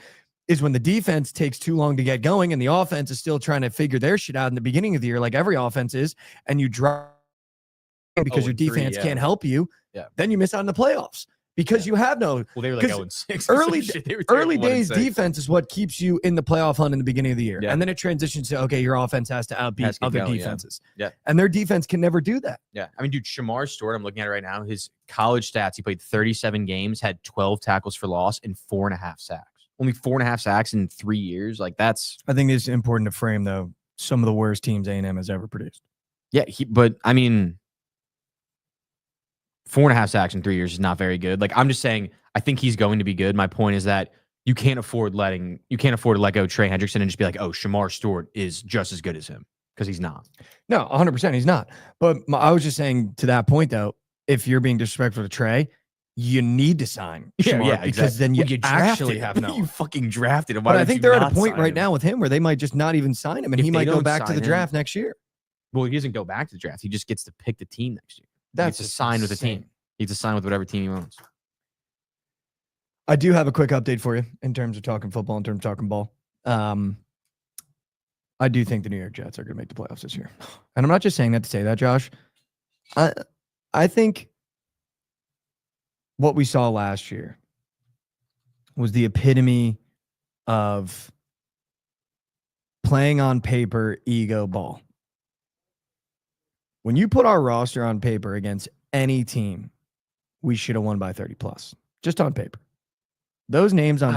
is when the defense takes too long to get going and the offense is still trying to figure their shit out in the beginning of the year, like every offense is, and you drop because your defense can't help you, then you miss out on the playoffs. Because you have no. Well, they were like 0-6. Early days defense is what keeps you in the playoff hunt in the beginning of the year. Yeah. And then it transitions to, okay, your offense has to outbeat other defenses. Yeah. And their defense can never do that. Yeah. I mean, dude, Shamar Stewart, I'm looking at it right now. His college stats, he played 37 games, had 12 tackles for loss, and 4.5 sacks. Only 4.5 sacks in 3 years. Like, that's. I think it's important to frame, though, some of the worst teams A&M has ever produced. Yeah. But I mean, 4.5 sacks in 3 years is not very good. Like, I'm just saying, I think he's going to be good. My point is that you can't afford to let go Trey Hendrickson and just be like, oh, Shamar Stewart is just as good as him, because he's not. No, 100% he's not. But I was just saying to that point, though, if you're being disrespectful to Trey, you need to sign Shamar because then you actually have no. You fucking drafted him. But I think they're at a point right now with him where they might just not even sign him, and he might go back to the draft next year. Well, he doesn't go back to the draft. He just gets to pick the team next year. That's to sign with the team. He gets to sign with whatever team he wants. I do have a quick update for you in terms of talking football, in terms of talking ball. I do think the New York Jets are going to make the playoffs this year. And I'm not just saying that to say that, Josh. I think what we saw last year was the epitome of playing on paper ego ball. When you put our roster on paper against any team, we should have won by 30 plus. Just on paper. Those names on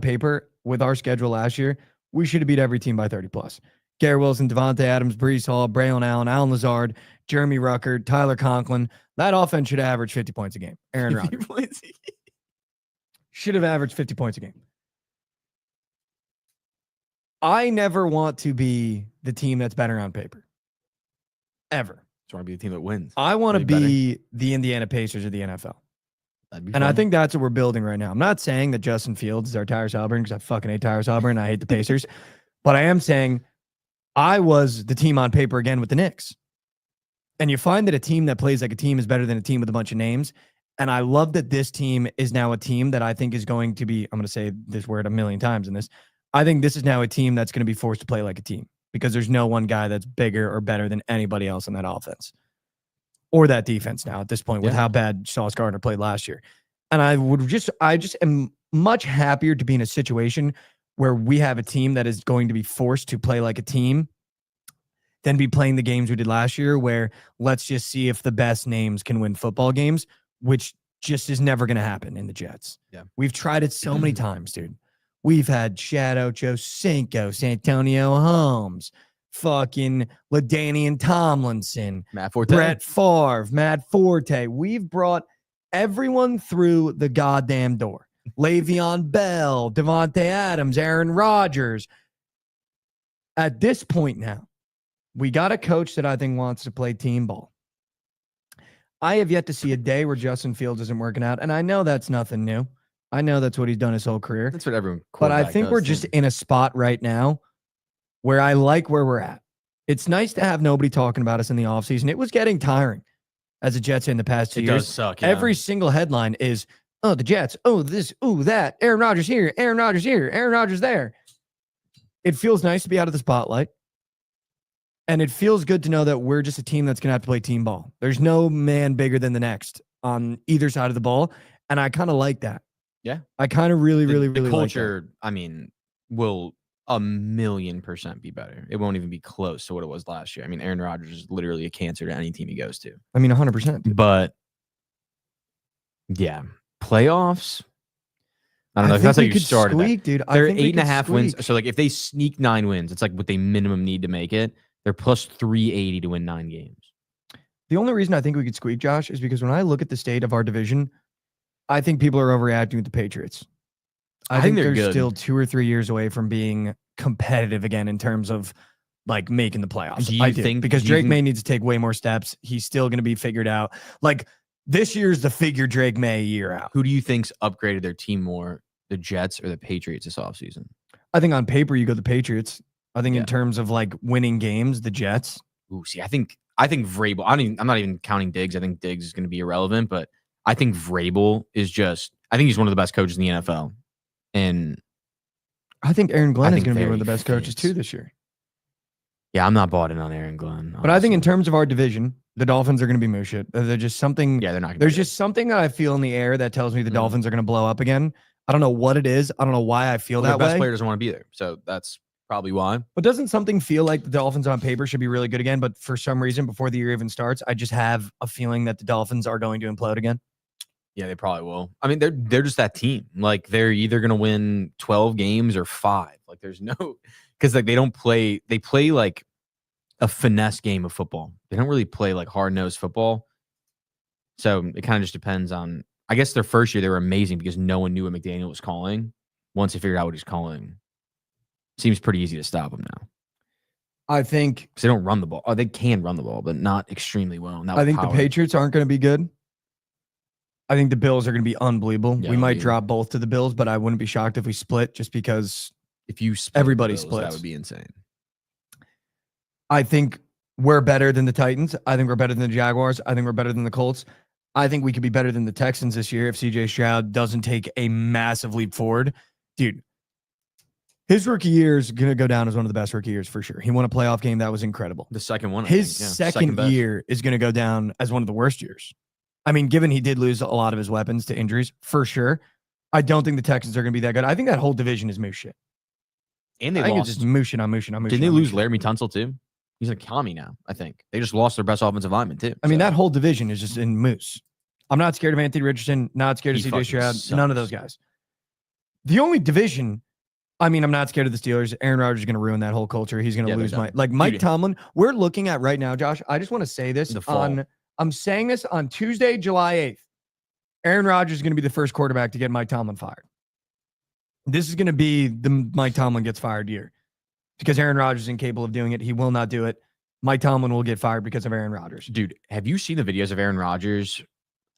paper with our schedule last year, we should have beat every team by 30 plus. Garrett Wilson, Devontae Adams, Breece Hall, Braylon Allen, Alan Lazard, Jeremy Ruckert, Tyler Conklin. That offense should have averaged 50 points a game. Aaron Rodgers should have averaged 50 points a game. I never want to be the team that's better on paper. Ever. Just want to be the team that wins. I want to That'd be the Indiana Pacers of the NFL. That'd be And I fun. think that's what we're building right now. I'm not saying that Justin Fields is our Tyrese Halliburton because I fucking hate Tyrese Halliburton. I hate the Pacers. But I am saying I was the team on paper again with the Knicks. And you find that a team that plays like a team is better than a team with a bunch of names. And I love that this team is now a team that I think is going to be, I'm going to say this word a million times in this. I think this is now a team that's going to be forced to play like a team because there's no one guy that's bigger or better than anybody else in that offense or that defense now at this point with how bad Sauce Gardner played last year. And I just am much happier to be in a situation where we have a team that is going to be forced to play like a team than be playing the games we did last year where let's just see if the best names can win football games, which just is never going to happen in the Jets. Yeah. We've tried it so many times, dude. We've had Shadow Joe Cinco, Santonio Holmes, fucking LaDainian Tomlinson, Matt Forte. Brett Favre, Matt Forte. We've brought everyone through the goddamn door. Le'Veon Bell, Devontae Adams, Aaron Rodgers. At this point now, we got a coach that I think wants to play team ball. I have yet to see a day where Justin Fields isn't working out, and I know that's nothing new. I know that's what he's done his whole career. That's what everyone. But I think we're just in a spot right now where I like where we're at. It's nice to have nobody talking about us in the offseason. It was getting tiring as a Jets in the past 2 It years. does suck. Yeah. Every single headline is, oh, the Jets, oh, this, oh, that, Aaron Rodgers here, Aaron Rodgers here, Aaron Rodgers there. It feels nice to be out of the spotlight. And it feels good to know that we're just a team that's going to have to play team ball. There's no man bigger than the next on either side of the ball. And I kind of like that. Yeah. I kind of really the like culture, that. I mean, will 1,000,000% be better. It won't even be close to what it was last year. I mean, Aaron Rodgers is literally a cancer to any team he goes to. I mean, 100%. But yeah, playoffs. I don't know if that's how you started. Squeak, dude. They're 8.5 wins. So like if they sneak 9 wins, it's like what they minimum need to make it. They're plus 380 to win 9 games. The only reason I think we could squeak, Josh, is because when I look at the state of our division, I think people are overreacting with the Patriots. I think they're good. still 2 or 3 years away from being competitive again in terms of like making the playoffs. Do you I do, think because Drake May needs to take way more steps. He's still going to be figured out. Like this year's the figure Drake May year out. Who do you think's upgraded their team more, the Jets or the Patriots this offseason? I think on paper you go the Patriots. I think in terms of like winning games, the Jets. Ooh, see, I think Vrabel. I'm not even counting Diggs. I think Diggs is going to be irrelevant, but I think Vrabel is just. I think he's one of the best coaches in the NFL, and I think Aaron Glenn is going to be one of the very best coaches fits. too this year. Yeah, I'm not bought in on Aaron Glenn. But I think in terms of our division, the Dolphins are going to be moo shit. They're just something. yeah, they're not. Gonna There's be just something that I feel in the air that tells me the Mhm. Dolphins are going to blow up again. I don't know what it is. I don't know why I feel their that best way. player doesn't want to be there, so that's probably why. But doesn't something feel like the Dolphins on paper should be really good again? But for some reason, before the year even starts, I just have a feeling that the Dolphins are going to implode again. Yeah, they probably will. I mean, they're just that team. Like they're either going to win 12 games or 5. Like there's no because like they don't play. They play like a finesse game of football. They don't really play like hard-nosed football. So it kind of just depends on. I guess their first year they were amazing because no one knew what McDaniel was calling. Once they figured out what he's calling, seems pretty easy to stop him now. I think Because they don't run the ball. Oh, they can run the ball, but not extremely well. Not I with think the power. Patriots aren't going to be good. I think the Bills are going to be unbelievable. Yeah, we might we- drop both to the Bills, but I wouldn't be shocked if we split just because If you split the everybody Bills, splits. that would be insane. I think we're better than the Titans. I think we're better than the Jaguars. I think we're better than the Colts. I think we could be better than the Texans this year if CJ Stroud doesn't take a massive leap forward. Dude, his rookie year is going to go down as one of the best rookie years for sure. He won a playoff game. That was incredible. The second one. I His think, yeah. second best. year is going to go down as one of the worst years. I mean, given he did lose a lot of his weapons to injuries, for sure. I don't think the Texans are going to be that good. I think that whole division is moose shit. And they I think lost. it's just moose shit on moose shit on moose Didn't shit they on lose moose shit. Laramie Tunsil too? He's a commie now, I think. They just lost their best offensive lineman too. I mean, So, that whole division is just in moose. I'm not scared of Anthony Richardson, not scared of He CJ fucking Stroud, none of those sucks. guys. The only division, I mean, I'm not scared of the Steelers. Aaron Rodgers is going to ruin that whole culture. He's going to Yeah, they're lose done. Mike Dude. Tomlin. We're looking at right now, Josh. I just want to say this The fall. I'm saying this on Tuesday, July 8th. Aaron Rodgers is going to be the first quarterback to get Mike Tomlin fired. This is going to be the Mike Tomlin gets fired year. because Aaron Rodgers is incapable of doing it. He will not do it. Mike Tomlin will get fired because of Aaron Rodgers. Dude, have you seen the videos of Aaron Rodgers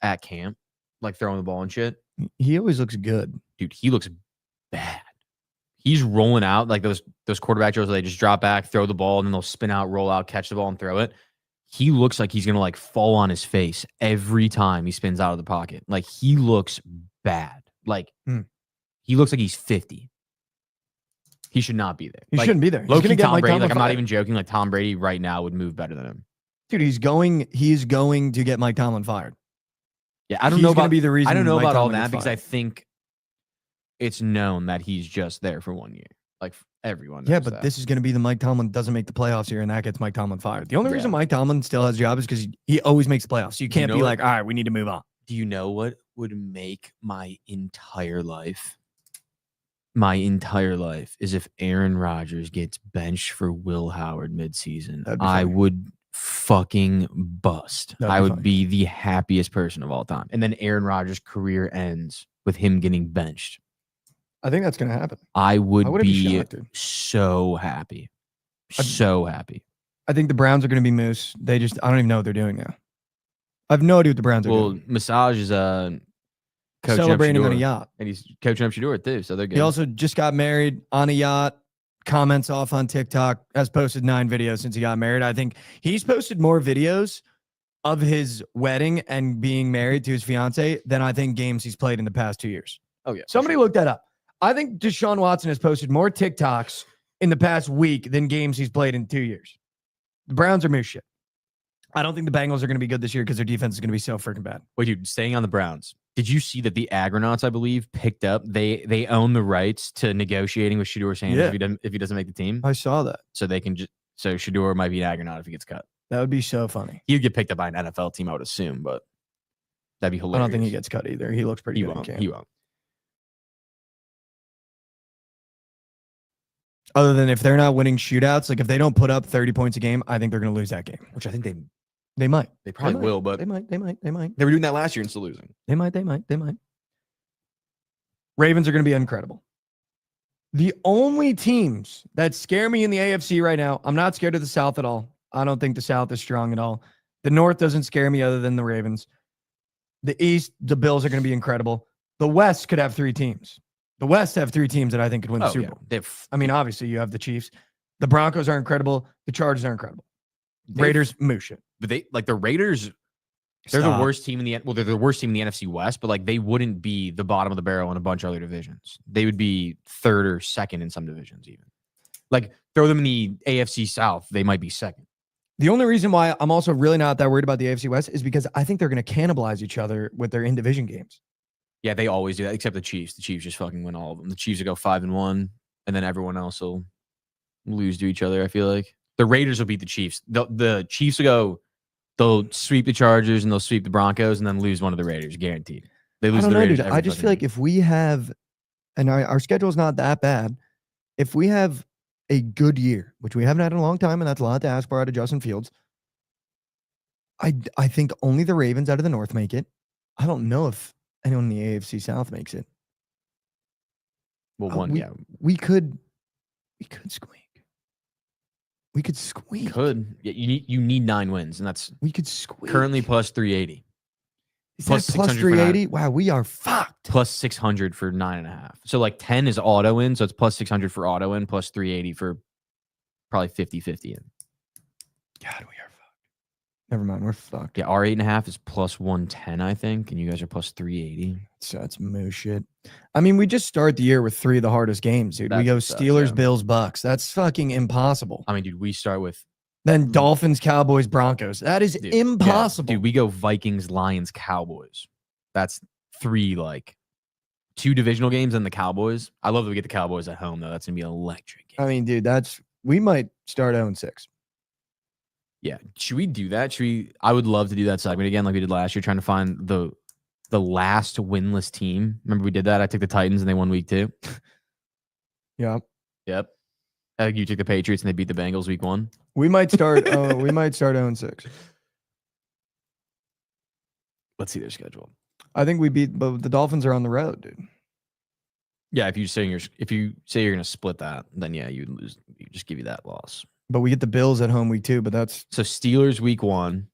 at camp, like throwing the ball and shit? He always looks good. Dude, he looks bad. He's rolling out like those quarterback drills where they just drop back, throw the ball, and then they'll spin out, roll out, catch the ball, and throw it. He looks like he's gonna like fall on his face every time he spins out of the pocket. Like he looks bad. Like he looks like he's 50. He should not be there. He shouldn't be there. He's Low-key gonna get Tom Mike Brady. Tomlin Like I'm not fired. even joking. Like Tom Brady right now would move better than him. Dude, he's going to get Mike Tomlin fired. Yeah, I don't He's know gonna about be the reason I don't know Mike about all Tomlin that gets because fired. I think it's known that he's just there for 1 year. Like everyone. Yeah, knows but that. this is going to be the Mike Tomlin doesn't make the playoffs here, and that gets Mike Tomlin fired. The only reason Mike Tomlin still has a job is because he always makes the playoffs. So you can't know be what? like, all right, we need to move on. Do you know what would make my entire life? My entire life is if Aaron Rodgers gets benched for Will Howard midseason. That'd be I funny. would fucking bust. That'd I be would funny. be the happiest person of all time. And then Aaron Rodgers' career ends with him getting benched. I think that's going to happen. I would wouldn't be be shocked, dude. so happy. So happy. I think the Browns are going to be moose. I don't even know what they're doing now. I have no idea what the Browns are Well, doing. Massage is coaching Celebrating up on a Shador, yacht. and he's coaching up Shador too. So they're good. He also just got married on a yacht. Comments off on TikTok. Has posted 9 videos since he got married. I think he's posted more videos of his wedding and being married to his fiance than I think games he's played in the past 2 years. Oh yeah, Somebody look that up. I think Deshaun Watson has posted more TikToks in the past week than games he's played in 2 years. The Browns are moose shit. I don't think the Bengals are going to be good this year because their defense is going to be so freaking bad. Wait, dude, staying on the Browns. Did you see that the Agronauts, I believe, picked up? They own the rights to negotiating with Shador Sanders if he doesn't make the team. I saw that. So they can so Shador might be an Agronaut if he gets cut. That would be so funny. He'd get picked up by an NFL team, I would assume, but that'd be I hilarious. don't think he gets cut either. He looks pretty He good in won't. camp. He won't. Other than if they're not winning shootouts, like if they don't put up 30 points a game, I think they're going to lose that game. Which I think They might. they probably might. will, but They might. They might. they were doing that last year and still losing. They might. Ravens are going to be incredible. The only teams that scare me in the AFC right now, I'm not scared of the South at all. I don't think the South is strong at all. The North doesn't scare me other than the Ravens. The East, the Bills are going to be incredible. The West could have 3 teams. The West have 3 teams that I think could win the Super Bowl. I mean, obviously you have the Chiefs. The Broncos are incredible. The Chargers are incredible. Raiders, moose shit. But the Raiders, they're the worst team in they're the worst team in the NFC West, but like they wouldn't be the bottom of the barrel in a bunch of other divisions. They would be 3rd or 2nd in some divisions even. Like throw them in the AFC South, they might be 2nd. The only reason why I'm also really not that worried about the AFC West is because I think they're going to cannibalize each other with their in-division games. Yeah, they always do that, except the Chiefs. The Chiefs just fucking win all of them. The Chiefs will go 5-1, and then everyone else will lose to each other, I feel like. The Raiders will beat the Chiefs. The Chiefs will go, they'll sweep the Chargers and they'll sweep the Broncos and then lose one of the Raiders, guaranteed. They lose I don't the know, Raiders. dude. every I just fucking feel like year. if we have, and our schedule's not that bad, if we have a good year, which we haven't had in a long time, and that's a lot to ask for out of Justin Fields, I think only the Ravens out of the North make it. I don't know if anyone in the AFC South makes it. Well, We could squeak. We could squeak. could. Yeah, you need 9 wins, and that's We could squeak. currently plus 380. Is plus that plus 600 for 380? Wow, we are fucked. Plus 600 for 9.5. So like 10 is auto win, so it's plus 600 for auto win, plus 380 for probably 50-50 in. God, we are fucked. Never mind, we're fucked. Yeah, our 8.5 is plus 110, I think, and you guys are plus 380. So that's moo shit. I mean, we just start the year with 3 of the hardest games, dude. We That's go what sucks, Steelers, yeah. Bills, Bucks. That's fucking impossible. I mean, dude, we start with Then Dolphins, Cowboys, Broncos. That is Dude, impossible. Yeah, dude, we go Vikings, Lions, Cowboys. That's 3 like 2 divisional games and the Cowboys. I love that we get the Cowboys at home though. That's gonna be an electric game. I mean, dude, we might start 0-6. Yeah, should we do that? I would love to do that segment again, like we did last year, trying to find the last winless team. Remember we did that? I took the Titans and they won week 2. Yeah. Yep. I think you took the Patriots and they beat the Bengals week 1. We might start 0-6. Let's see their schedule. I think but the Dolphins are on the road, dude. Yeah, if you say you're gonna split that, then yeah, you lose. You just give you that loss. But we get the Bills at home week 2, but that's So Steelers week 1,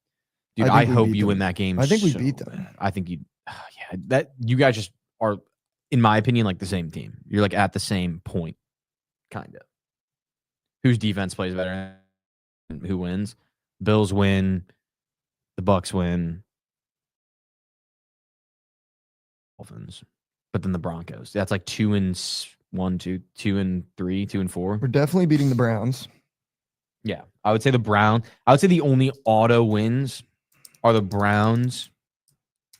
dude. I I think we hope beat you them. win that game. I think we so beat them. bad. I think you. Yeah, that you guys just are, in my opinion, like the same team. You're like at the same point, kind of. Whose defense plays better? And who wins? Bills win. The Bucks win. Dolphins, but then the Broncos. That's like 2-1, 2-3, 2-4. we're definitely beating the Browns. Yeah, I would say the only auto wins are the Browns,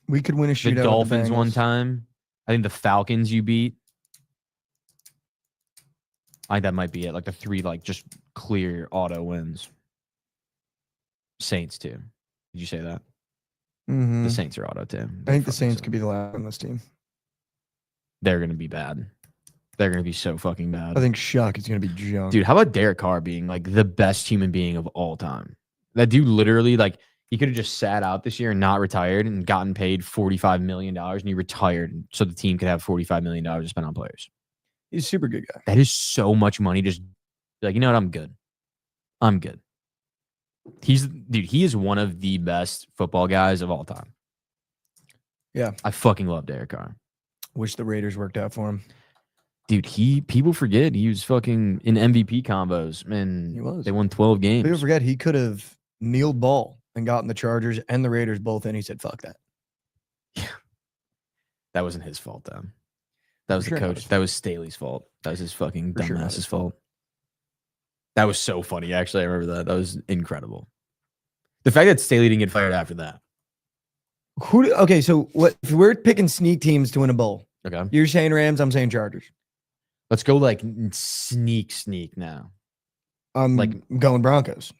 We could win a the shootout. Dolphins with the one Bengals. time. I think the Falcons you beat. I think that might be it. Like the 3 like just clear auto wins. Saints too. Did you say that? Mhm. The Saints are auto too. I think the Saints could be the last on this team. They're gonna be bad. They're gonna be so fucking bad. I think Shuck is going to be junk. Dude, how about Derek Carr being like the best human being of all time? That dude literally, like, he could have just sat out this year and not retired and gotten paid $45 million, and he retired so the team could have $45 million to spend on players. He's a super good guy. That is so much money. Just like, you know what? I'm good. I'm good. He is one of the best football guys of all time. Yeah. I fucking love Derek Carr. Wish the Raiders worked out for him. Dude, people forget he was fucking in MVP combos, and He was. they won 12 games. People forget he could have kneeled ball and gotten the Chargers and the Raiders both in. He said, fuck that. That wasn't his fault, though. That was For sure the not coach. his That was Staley's fault. That was his fucking For sure not dumbass's his fault. That was so funny. Actually, I remember that. That was incredible. The fact that Staley didn't get fired after that. Okay, so what if we're picking sneak teams to win a bowl? Okay. You're saying Rams, I'm saying Chargers. Let's go like sneak now. I'm Like- going Broncos.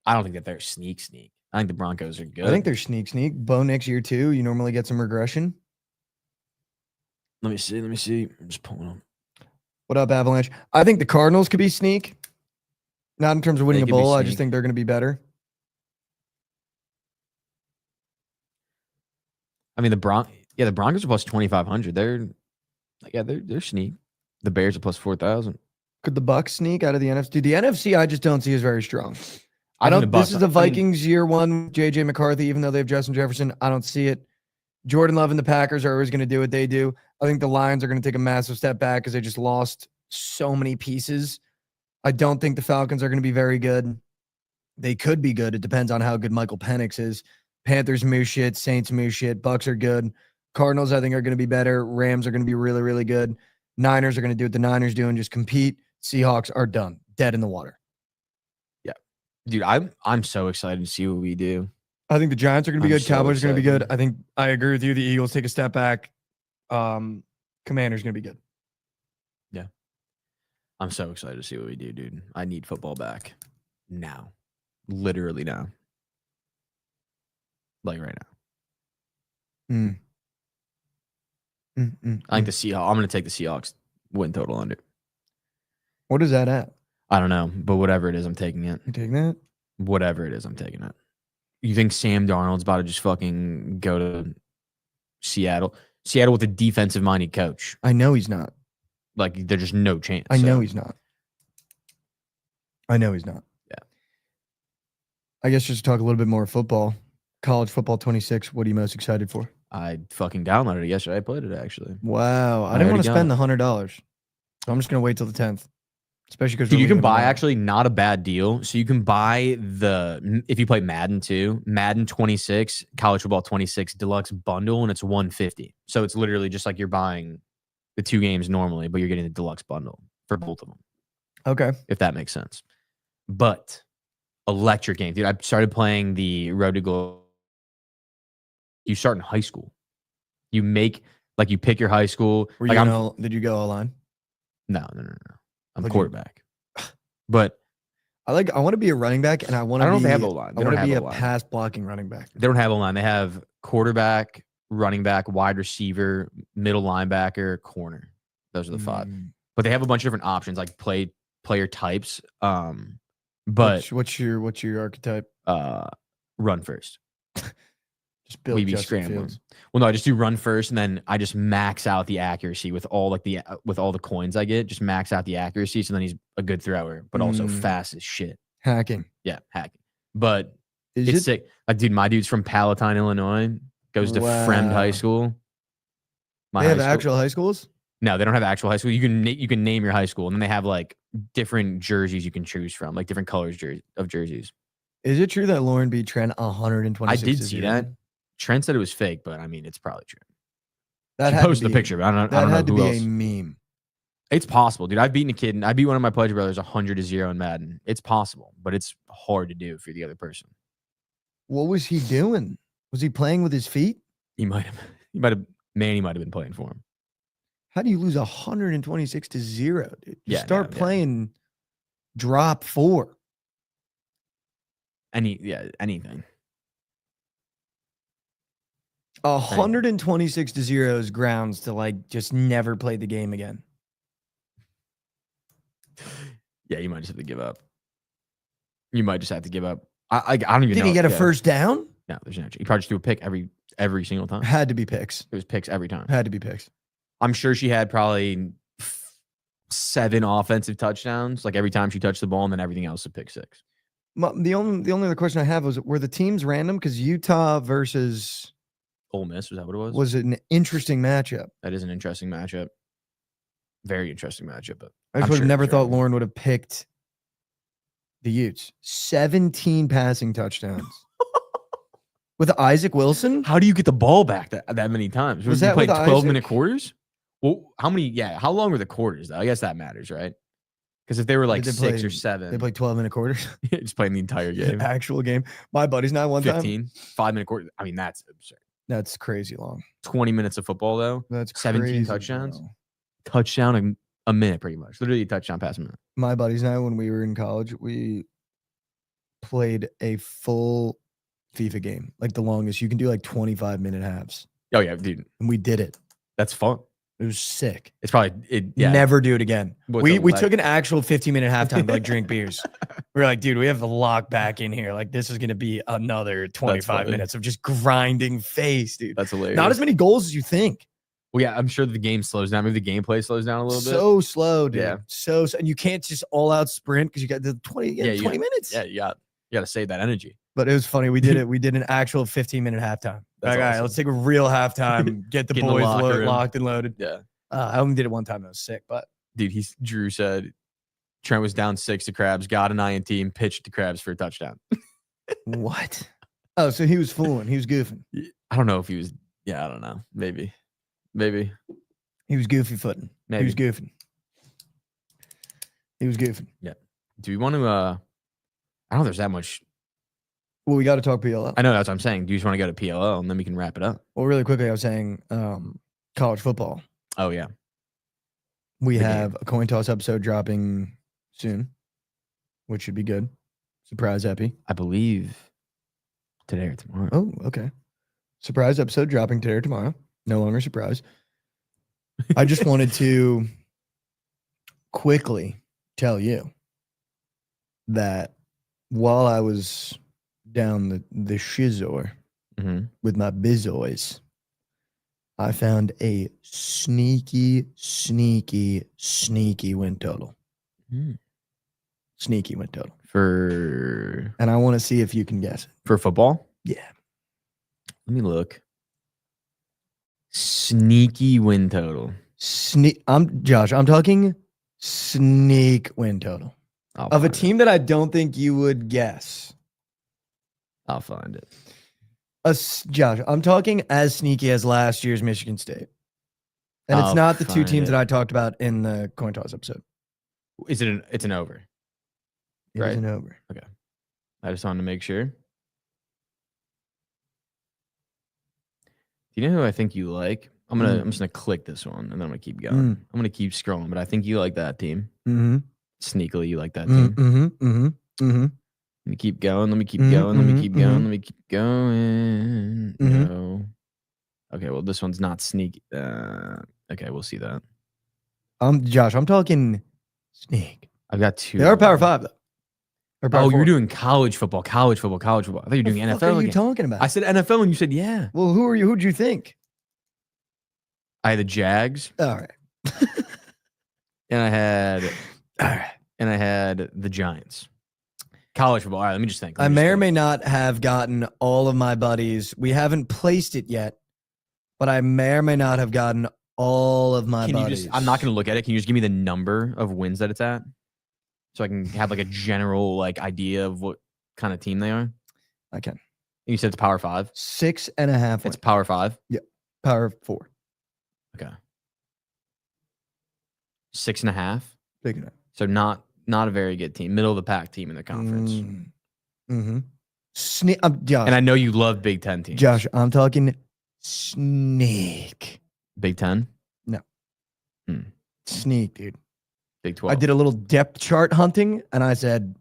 I don't think that they're sneak. I think the Broncos are good. I think they're sneak. Bo Nix year 2. You normally get some regression. Let me see. I'm just pulling them. What up, Avalanche? I think the Cardinals could be sneak. Not in terms of winning They a could be bowl. I just sneak. think they're going to be better. I mean, the Broncos are plus 2,500. They're sneak. The Bears are plus 4,000. Could the Bucks sneak out of the NFC? Dude, the NFC I just don't see as very strong. I think don't. the Bucks This is are- the I mean- Vikings year 1. JJ McCarthy, even though they have Justin Jefferson, I don't see it. Jordan Love and the Packers are always going to do what they do. I think the Lions are going to take a massive step back because they just lost so many pieces. I don't think the Falcons are going to be very good. They could be good. It depends on how good Michael Penix is. Panthers move shit. Saints move shit. Bucks are good. Cardinals, I think, are going to be better. Rams are going to be really, really good. Niners are going to do what the Niners do and just compete. Seahawks are done. Dead in the water. Dude, I'm so excited to see what we do. I think the Giants are going to be I'm good. so Cowboys are going to be good. excited. I think I agree with you. The Eagles take a step back. Commanders going to be good. I'm so excited to see what we do, dude. I need football back now. Literally now. Like right now. I think the Seahawks. I'm going to take the Seahawks win total under. What is that at? I don't know, but whatever it is, I'm taking it. You taking that? Whatever it is, I'm taking it. You think Sam Darnold's about to just fucking go to Seattle? Seattle with a defensive-minded coach. I know he's not. Like, there's just no chance. I know So, he's not. I know he's not. Yeah. I guess just to talk a little bit more football. College football 26. What are you most excited for? I fucking downloaded it yesterday. I played it, actually. Wow. I I didn't already want to got spend it. the $100. So I'm just going to wait till the 10th. Especially because Dude, you can buy actually not a bad deal. So you can buy if you play Madden too, Madden 26, College Football 26 Deluxe Bundle, and it's $150. So it's literally just like you're buying the 2 games normally, but you're getting the Deluxe Bundle for both of them, Okay. if that makes sense. But electric game, dude. I started playing the Road to Glory. You start in high school. You pick your high school. Were Like, you did you go all-line? No. I'm What'd you- quarterback. But I want to be a running back and I want I to don't know be if they have O-line. They I want don't to be a have O-line. pass blocking running back. They don't have a line. They have quarterback, running back, wide receiver, middle linebacker, corner. Those are the 5. But they have a bunch of different options, like player types. But what's your archetype? run first. Just build we be Justin scrambling. Fields. Well, no, I just do run first, and then I just max out the accuracy with all the coins I get. Just max out the accuracy, so then he's a good thrower, but also fast as shit. Hacking. Yeah, hacking. But Is it's it? sick. Like, dude, my dude's from Palatine, Illinois. Goes to Fremd High Wow. School. They have high school- actual high schools? No, they don't have actual high school. You can name your high school, and then they have like different jerseys you can choose from, like different colors of jerseys. Is it true that Lauren beat Trent 126? I did see that. Trent said it was fake, but I mean, it's probably true. That She had to posted the be- picture, but I don't That know had to who be else. a meme. It's possible, dude. I've beaten a kid. I beat one of my pledge brothers 100-0 in Madden. It's possible, but it's hard to do if you're the other person. What was he doing? Was he playing with his feet? He might have been playing for him. How do you lose 126 to 0, dude? You Yeah, start no, yeah. playing drop 4. Anything. 126 to 0 is grounds to like just never play the game again. Yeah, you might just have to give up. You might just have to give up. I don't even know. Did he get a yeah. first down? No, there's no. He probably just threw a pick every single time. Had to be picks. It was picks every time. Had to be picks. I'm sure she had probably 7 offensive touchdowns, like every time she touched the ball, and then everything else a pick 6. The only other question I have was, were the teams random? Because Utah versus Ole Miss, was that what it was? was an interesting matchup. That is an interesting matchup. Very interesting matchup. But I just I'm would have sure never it's thought random. Lauren would have picked the Utes. 17 passing touchdowns. With Isaac Wilson? How do you get the ball back that many times? Was you that played with 12-minute Isaac? quarters? Well, how many? Yeah, how long were the quarters? Though? I guess that matters, right? Because if they were like They 6 or played- 7, They played 12-minute quarters. just playing the entire game. Actual game. My buddy's not one time. 15, 5-minute quarter. I mean, that's absurd. That's crazy long. 20 minutes of football, though. That's 17 crazy, touchdowns? bro. Touchdown a minute, pretty much. Literally a touchdown pass a minute. My buddies and I, when we were in college, we played a full FIFA game, like the longest. You can do like 25-minute halves, Oh, yeah, dude. and we did it. That's fun. It was sick. It's probably, yeah. Never do it again. What's We a we leg- took an actual 15-minute halftime to like drink beers. We were like, dude, we have to lock back in here. Like, this is gonna be another 25 funny. minutes of just grinding face, dude. That's hilarious. Not as many goals as you think. Well, yeah, I'm sure the game slows down. Maybe the gameplay slows down a little bit. So slow, dude. Yeah. So and you can't just all out sprint because you got the 20 Yeah, you 20 got- minutes. Yeah, you got to save that energy. But it was funny. We did it. We did an actual 15-minute halftime. That's Like, all right, awesome. let's take a real halftime. Get the Get in the boys locker room. locked and loaded. Yeah. I only did it one time. That was sick. But Dude, Drew said Trent was down 6 to Krabs, got an INT, and pitched to Krabs for a touchdown. what? Oh, so he was fooling. He was goofing. I don't know if he was. Yeah, I don't know. Maybe. He was goofy footing. He was Maybe. goofing. He was goofing. Do we want to? I don't know if there's that much. Well, we got to talk PLL. I know that's what I'm saying. Do you just want to go to PLL and then we can wrap it up? Well, really quickly, I was saying college football. Oh, yeah. We The game. have a coin toss episode dropping soon, which should be good. Surprise epi. I believe today or tomorrow. Oh, okay. Surprise episode dropping today or tomorrow. No longer surprise. I just wanted to quickly tell you that while I was down the shizor Mm-hmm. with my bizoys, I found a sneaky win total. Sneaky win total. For And I want to see if you can guess it. football? Yeah. Let me look. Sneaky win total. Josh, I'm talking sneak win total. I'll Of a find it. team that I don't think you would guess. I'll find it. Josh, I'm talking as sneaky as last year's Michigan State. And it's I'll not the two find teams it. that I talked about in the coin toss episode. It's an over. It Right. isn't over. I just wanted to make sure. Do you know who I think you like? I'm just gonna click this one and then I'm gonna keep going. Mm. I'm gonna keep scrolling, but I think you like that team. Mm-hmm. Sneakily, you like that team. Mm-hmm. Mm-hmm. Mm-hmm. Let me keep going. Let me keep Mhm, going. Let me mhm, keep going. mhm. Let me keep going. Mhm. No. Okay, well, this one's not sneaky. Okay, we'll see that. Josh, I'm talking sneak. I've got 2. They are Power 5, though. Or par Oh, you four? were doing college football. I thought you were doing What the fuck NFL are you again. talking about? I said NFL and you said yeah. Well, who are you? Who'd you think? I had the Jags All right. and I had All right. the Giants. College football. All right, let me just think. I may or may not have gotten all of my buddies. We haven't placed it yet, but I may or may not have gotten all of my buddies. I'm not going to look at it. Can you just give me the number of wins that it's at? So I can have like a general like idea of what kind of team they are. I can. You said it's Power 5. 6.5 It's wins. Power 5. Power 4. Okay. 6.5. Big enough. So not a very good team. Middle of the pack team in the conference. Mm-hmm. Josh. And I know you love Big Ten teams. Josh, I'm talking sneak. Big Ten. Sneak, dude. Big 12. I did a little depth chart hunting, and I said,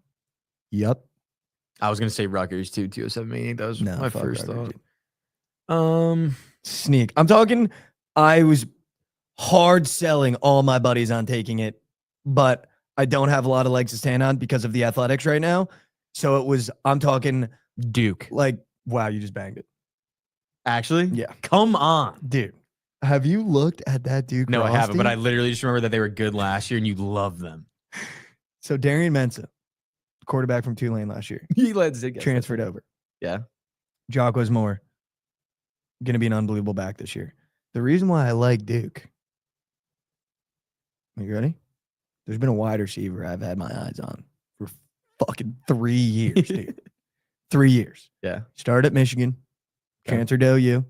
"Yep." I was gonna say Rutgers too. 207. That was No, my fuck first Rutgers, thought. dude. Sneak. I'm talking. I was hard selling all my buddies on taking it, but I don't have a lot of legs to stand on because of the athletics right now. So it was. I'm talking Duke. like, wow, you just banged it, Actually? Yeah. Come on. dude. Have you looked at that Duke? No, I haven't, but I roster? literally just remember that they were good last year and you love them. So Darian Mensah, quarterback from Tulane last year, He led Zig. transferred over. Yeah. Jock was more going to be an unbelievable back this year. The reason why I like Duke. Are you ready? There's been a wide receiver I've had my eyes on for fucking 3 years, dude. 3 years. Yeah. Started at Michigan, Okay. transferred to OU.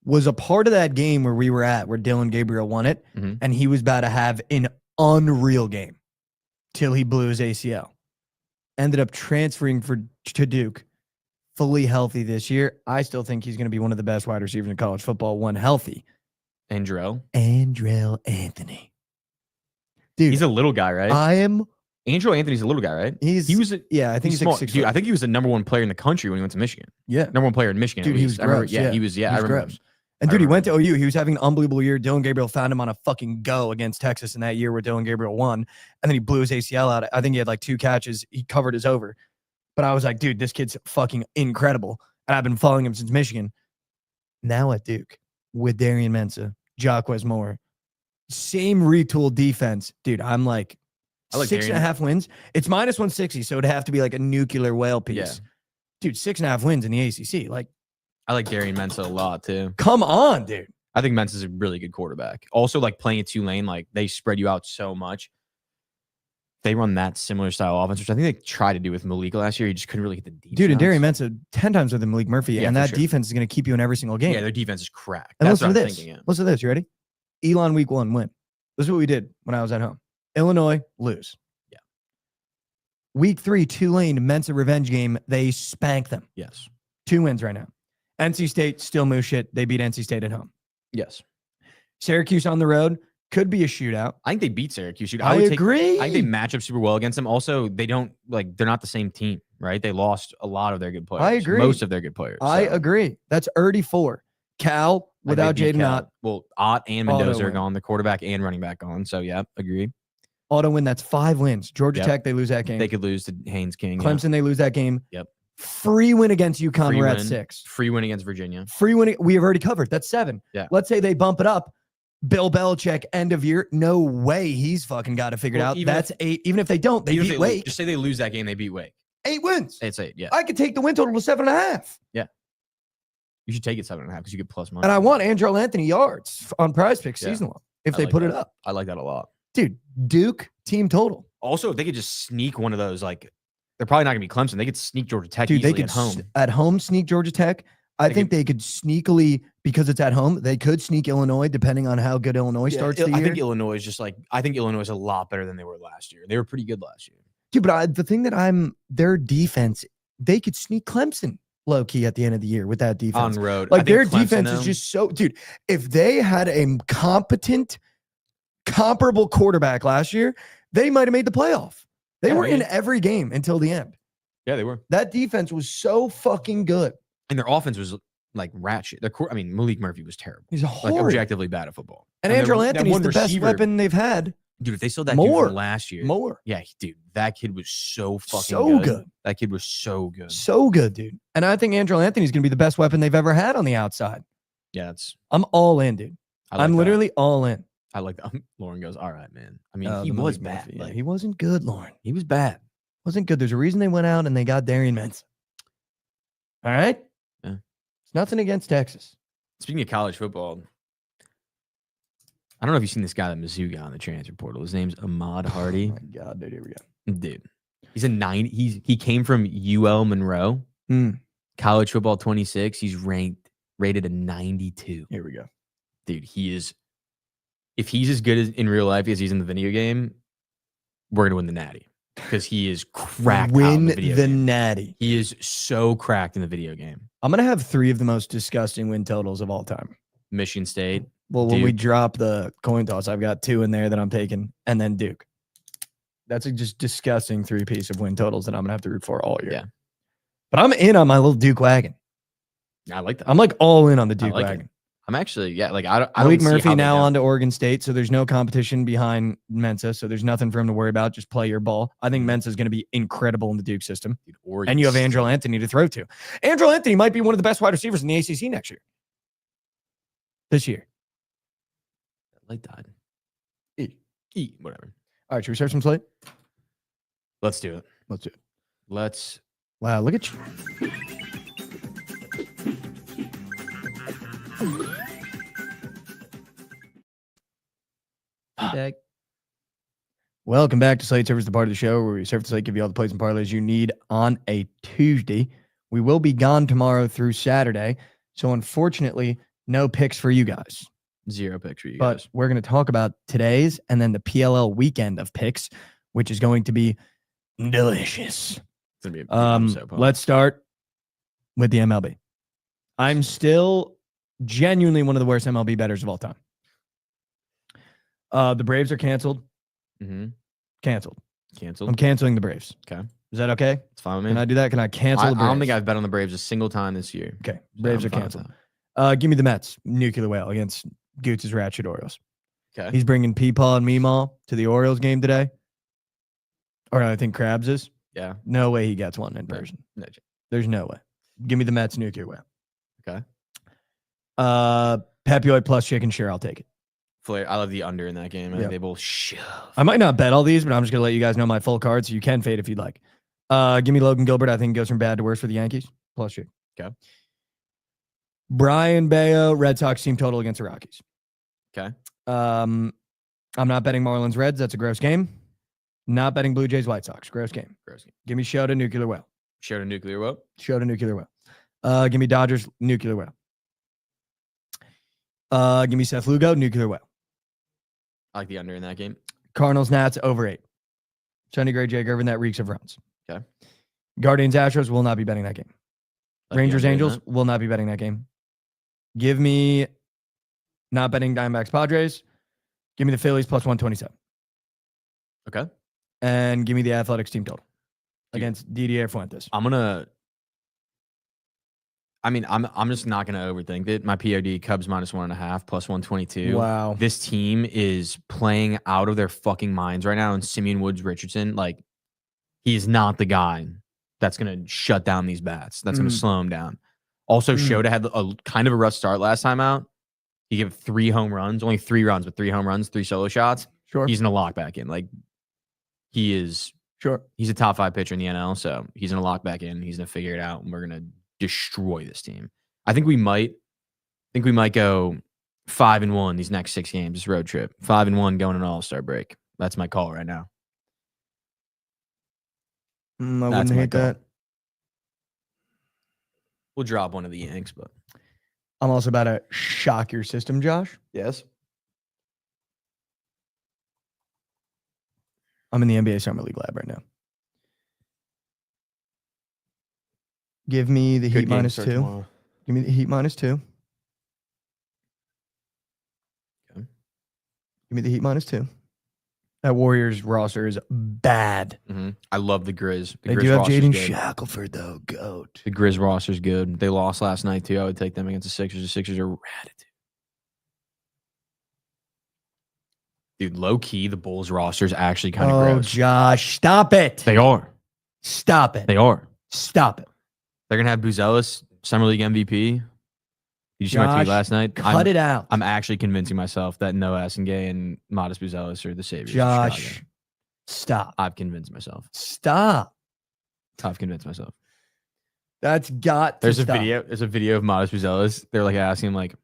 Was a part of that game where we were at, where Dylan Gabriel won it, Mhm. and he was about to have an unreal game till he blew his ACL. Ended up transferring to Duke, fully healthy this year. I still think he's going to be one of the best wide receivers in college football when healthy. Andrell. Andrell Anthony. Dude, He's a little guy, right? Andrew Anthony's a little guy, right? he was a, yeah, I think he's small. like 6'6". Dude, I think he was the number one player in the country when he went to Michigan. Yeah. Number one player in Michigan. Dude, at he least. was I remember, gross, yeah, yeah. he was. Yeah, He I was remember. gross. him. And I dude, he went remember to OU. He was having an unbelievable year. Dylan Gabriel found him on a fucking go against Texas in that year where Dylan Gabriel won. And then he blew his ACL out. I think he had like 2 catches. He covered his over. But I was like, dude, this kid's fucking incredible. And I've been following him since Michigan. Now at Duke with Darian Mensah, Jacquez Moore, same retooled defense. Dude, I'm like, I like 6.5 wins. It's minus 160, so it'd have to be like a nuclear whale piece. Yeah. Dude, 6.5 wins in the ACC. Like, I like Darian Mensah a lot too. come on, dude. I think Mensah's a really good quarterback. Also, like playing at Tulane, like they spread you out so much. They run that similar style offense, which I think they tried to do with Malik last year. He just couldn't really get the deep Dude, and shots. Darian Mensah 10 times with Malik Murphy, Yeah, and for that sure. defense is going to keep you in every single game. Yeah, their defense is cracked. And That's listen what to I'm this. thinking. Yeah. Listen to this. You ready? Elon week 1 win. This is what we did when I was at home. Illinois lose. Yeah. Week 3, Tulane Mensa revenge game. They spank them. Yes. 2 wins right now. NC State still moose shit. They beat NC State at home. Yes. Syracuse on the road could be a shootout. I think they beat Syracuse. Dude, I would agree. I think they match up super well against them. Also, they don't like they're not the same team, right? They lost a lot of their good players. I agree. Most of their good players. I so agree. That's 34. Cal I without think they beat Jaden Cal. Ott. Well, Ott and Auto Mendoza are win. gone. The quarterback and running back gone. So yeah, agree. Auto win. That's 5 wins. Georgia Yep. Tech, they lose that game. They could lose to Haynes King. Clemson, they lose that game. Yep. Free win against UConn. Free We're at win. 6. Free win against Virginia. Free win. We have already covered. That's 7. Yeah. Let's say they bump it up. Bill Belichick, end of year. No way he's fucking got it figured Well, out. even That's 8. Even if they don't, they Even if beat they Wake. just say they lose that game, they beat Wake. 8 wins. It's 8. Yeah. I could take the win total to 7.5. You should take it 7.5 because you get plus money. And I want Andrell Anthony yards on prize picks Yeah. season long if I they like put it that. up. I like that a lot. Dude, Duke team total. Also, if they could just sneak one of those, like they're probably not gonna be Clemson. They could sneak Georgia Tech Dude, they easily could at home. sneak Georgia Tech. I They think they could sneakily, because it's at home, they could sneak Illinois depending on how good Illinois starts the year. I think Illinois is just like I think Illinois is a lot better than they were last year. They were pretty good last year. Dude, but the thing that their defense, they could sneak Clemson low key at the end of the year with that On defense. the road, Like I think their Clemson, defense is though, just so, dude. If they had a competent, comparable quarterback last year, they might have made the playoff. They Yeah, were in man. every game until the end. yeah, they were, That defense was so fucking good. and their offense was like ratchet. Malik Murphy was terrible, He's like horrid. objectively bad at football. And their- Andrew that Anthony's one the best receiver- weapon they've had Dude, if they sold that dude More. from last year. More. Yeah, dude, that kid was so fucking So good. That kid was so good. So good, dude. And I think Andrew Anthony's going to be the best weapon they've ever had on the outside. Yeah, I'm all in, dude. I'm literally all in. I like that. Lauren goes, all right, man. I mean, he The was Malik bad. Murphy, yeah. Like, He wasn't good, Lauren. he was bad. Wasn't good. There's a reason they went out and they got Darian Mensah. All right? Yeah. It's nothing against Texas. Speaking of college football, I don't know if you've seen this guy that Mizzou got on the transfer portal. His name's Ahmad Hardy. Oh my God, dude, here we go. Dude, he's a 90. He came from UL Monroe. College football 26. He's rated a 92. Here we go. Dude, if he's as good as in real life as he's in the video game, we're gonna win the natty because he is cracked. Win out in the the game. natty. He is so cracked in the video game. I'm going to have 3 of the most disgusting win totals of all time. Michigan State. Well, when we Duke. drop the coin toss, I've got 2 in there that I'm taking, and then Duke. That's a just disgusting 3-piece of win totals that I'm going to have to root for all year. Yeah. But I'm in on my little Duke wagon. I like that. I'm like all in on the Duke like it. wagon. I'm actually, yeah, like I don't Malik see how Murphy they now don't. on to Oregon State, so there's no competition behind Mensah, so there's nothing for him to worry about. Just play your ball. I think Mensah is going to be incredible in the Duke system. Dude, Oregon And you have State. Andrew Anthony to throw to. Andrew Anthony might be one of the best wide receivers in the ACC next year. This year. Light died. Whatever. All right, should we start some Slate? Let's do it. Let's do it. Let's. Wow, look at you. Welcome back to Slate Servers, the part of the show where we serve the slate, give you all the plays and parlays you need on a Tuesday. We will be gone tomorrow through Saturday, so unfortunately, no picks for you guys. 0 picks for you But guys. we're going to talk about today's and then the PLL weekend of picks, which is going to be delicious. It's gonna be I'm so pumped. Let's start with the MLB. I'm still genuinely one of the worst MLB bettors of all time. The Braves are canceled. Canceled. Canceled. I'm canceling the Braves. Okay. Is that okay? It's fine with me. Can I do that? Can I cancel I the Braves? don't think I've bet on the Braves a single time this year. Okay. So Braves I'm are fine with canceled. Give me the Mets. Nuclear Whale against Goots' Ratchet Orioles. that. Okay. He's bringing Peepaw and Meemaw to the Orioles game today. Or I think Krabs is. Yeah. No way he gets one in No. person. No chance. There's no way. Give me the Mets Nuclear Whale. Okay. Pepioid plus chicken, sure, I'll take it. Flair. I love the under in that game. Yeah. They both shove. I might not bet all these, but I'm just gonna let you guys know my full card, so you can fade if you'd like. Give me Logan Gilbert. I think goes from bad to worse for the Yankees. Plus chicken. Okay. Brian Bayo, Red Sox team total against the Rockies. Okay. I'm not betting Marlins Reds. That's a gross game. Not betting Blue Jays White Sox. Gross game. Gross game. Give me Shota Nuclear Whale. Shared a nuclear whoop. Shota Nuclear Whale. Give me Dodgers Nuclear Whale. Give me Seth Lugo Nuclear Whale. I like the under in that game. Cardinals Nats over 8. Sonny Gray, Jake Irvin, that reeks of runs. Okay. Guardians Astros will not be betting that game. Like the Rangers under in Angels that. will not be betting that game. Give me not betting Diamondbacks Padres. Give me the Phillies plus 127. Okay. And give me the Athletics team total Dude. against Didier Fuentes. I'm just not gonna overthink it. My POD Cubs minus 1.5 plus 122. Wow. This team is playing out of their fucking minds right now. And Simeon Woods Richardson, like, he is not the guy that's gonna shut down these bats. That's gonna slow him down. Also, Shota had a kind of a rough start last time out. He gave 3 home runs, only 3 runs, but 3 home runs, 3 solo shots. Sure. He's gonna lock back in. Like, he's a top 5 pitcher in the NL, so he's gonna lock back in. He's gonna figure it out, and we're gonna destroy this team. I think we might go 5-1 these next 6 games, this road trip. 5-1 going an All-Star break. That's my call right now. I That's wouldn't my hate call. that. We'll drop one of the Yanks, but I'm also about to shock your system, Josh. yes. I'm in the NBA Summer League lab right now. Give me the Heat minus 2. Give me the Heat minus 2. Okay. Give me the Heat minus 2. That Warriors roster is bad. I love the Grizz. The They Grizz do have roster's Jaden good. Shackelford, though. Goat. The Grizz roster's good. They lost last night, too. I would take them against the Sixers. The Sixers are ratted. Dude, low key, the Bulls roster is actually kind of Oh, gross. Josh, stop it. They are. Stop it. They are. Stop it. They're gonna have Buzelis, Summer League MVP. You see my tweet Josh, last night? Cut it out. I'm actually convincing myself that Noah Asingay and Modest Buzelis are the saviors. Of Josh, Chicago. stop. I've convinced myself. Stop. I've convinced myself. That's got to There's stop. There's a video of Modest Buzelis. They're like asking him like,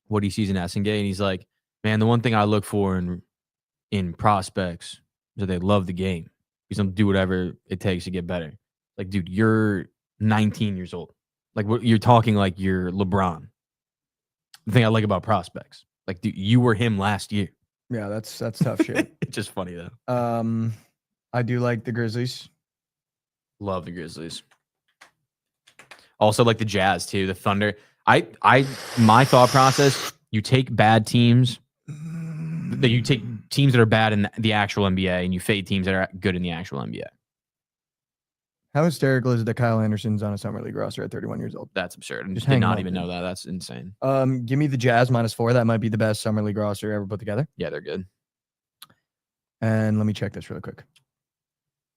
what he sees in Asingay, and he's like, man, the one thing I look for in prospects is that they love the game. He's gonna do whatever it takes to get better. Like, dude, you're 19 years old. Like, you're talking like you're LeBron. The thing I like about prospects, like, dude, you were him last year. Yeah, that's tough shit. It's just funny though. I do like the Grizzlies. Love the Grizzlies. Also like the Jazz too, the Thunder. My thought process, you take bad teams, that you take teams that are bad in the actual NBA and you fade teams that are good in the actual NBA. How hysterical is it that Kyle Anderson's on a summer league roster at 31 years old? That's absurd. I Just did hang not on, even man. know that. That's insane. Give me the Jazz -4. That might be the best summer league roster ever put together. Yeah, they're good. And let me check this really quick.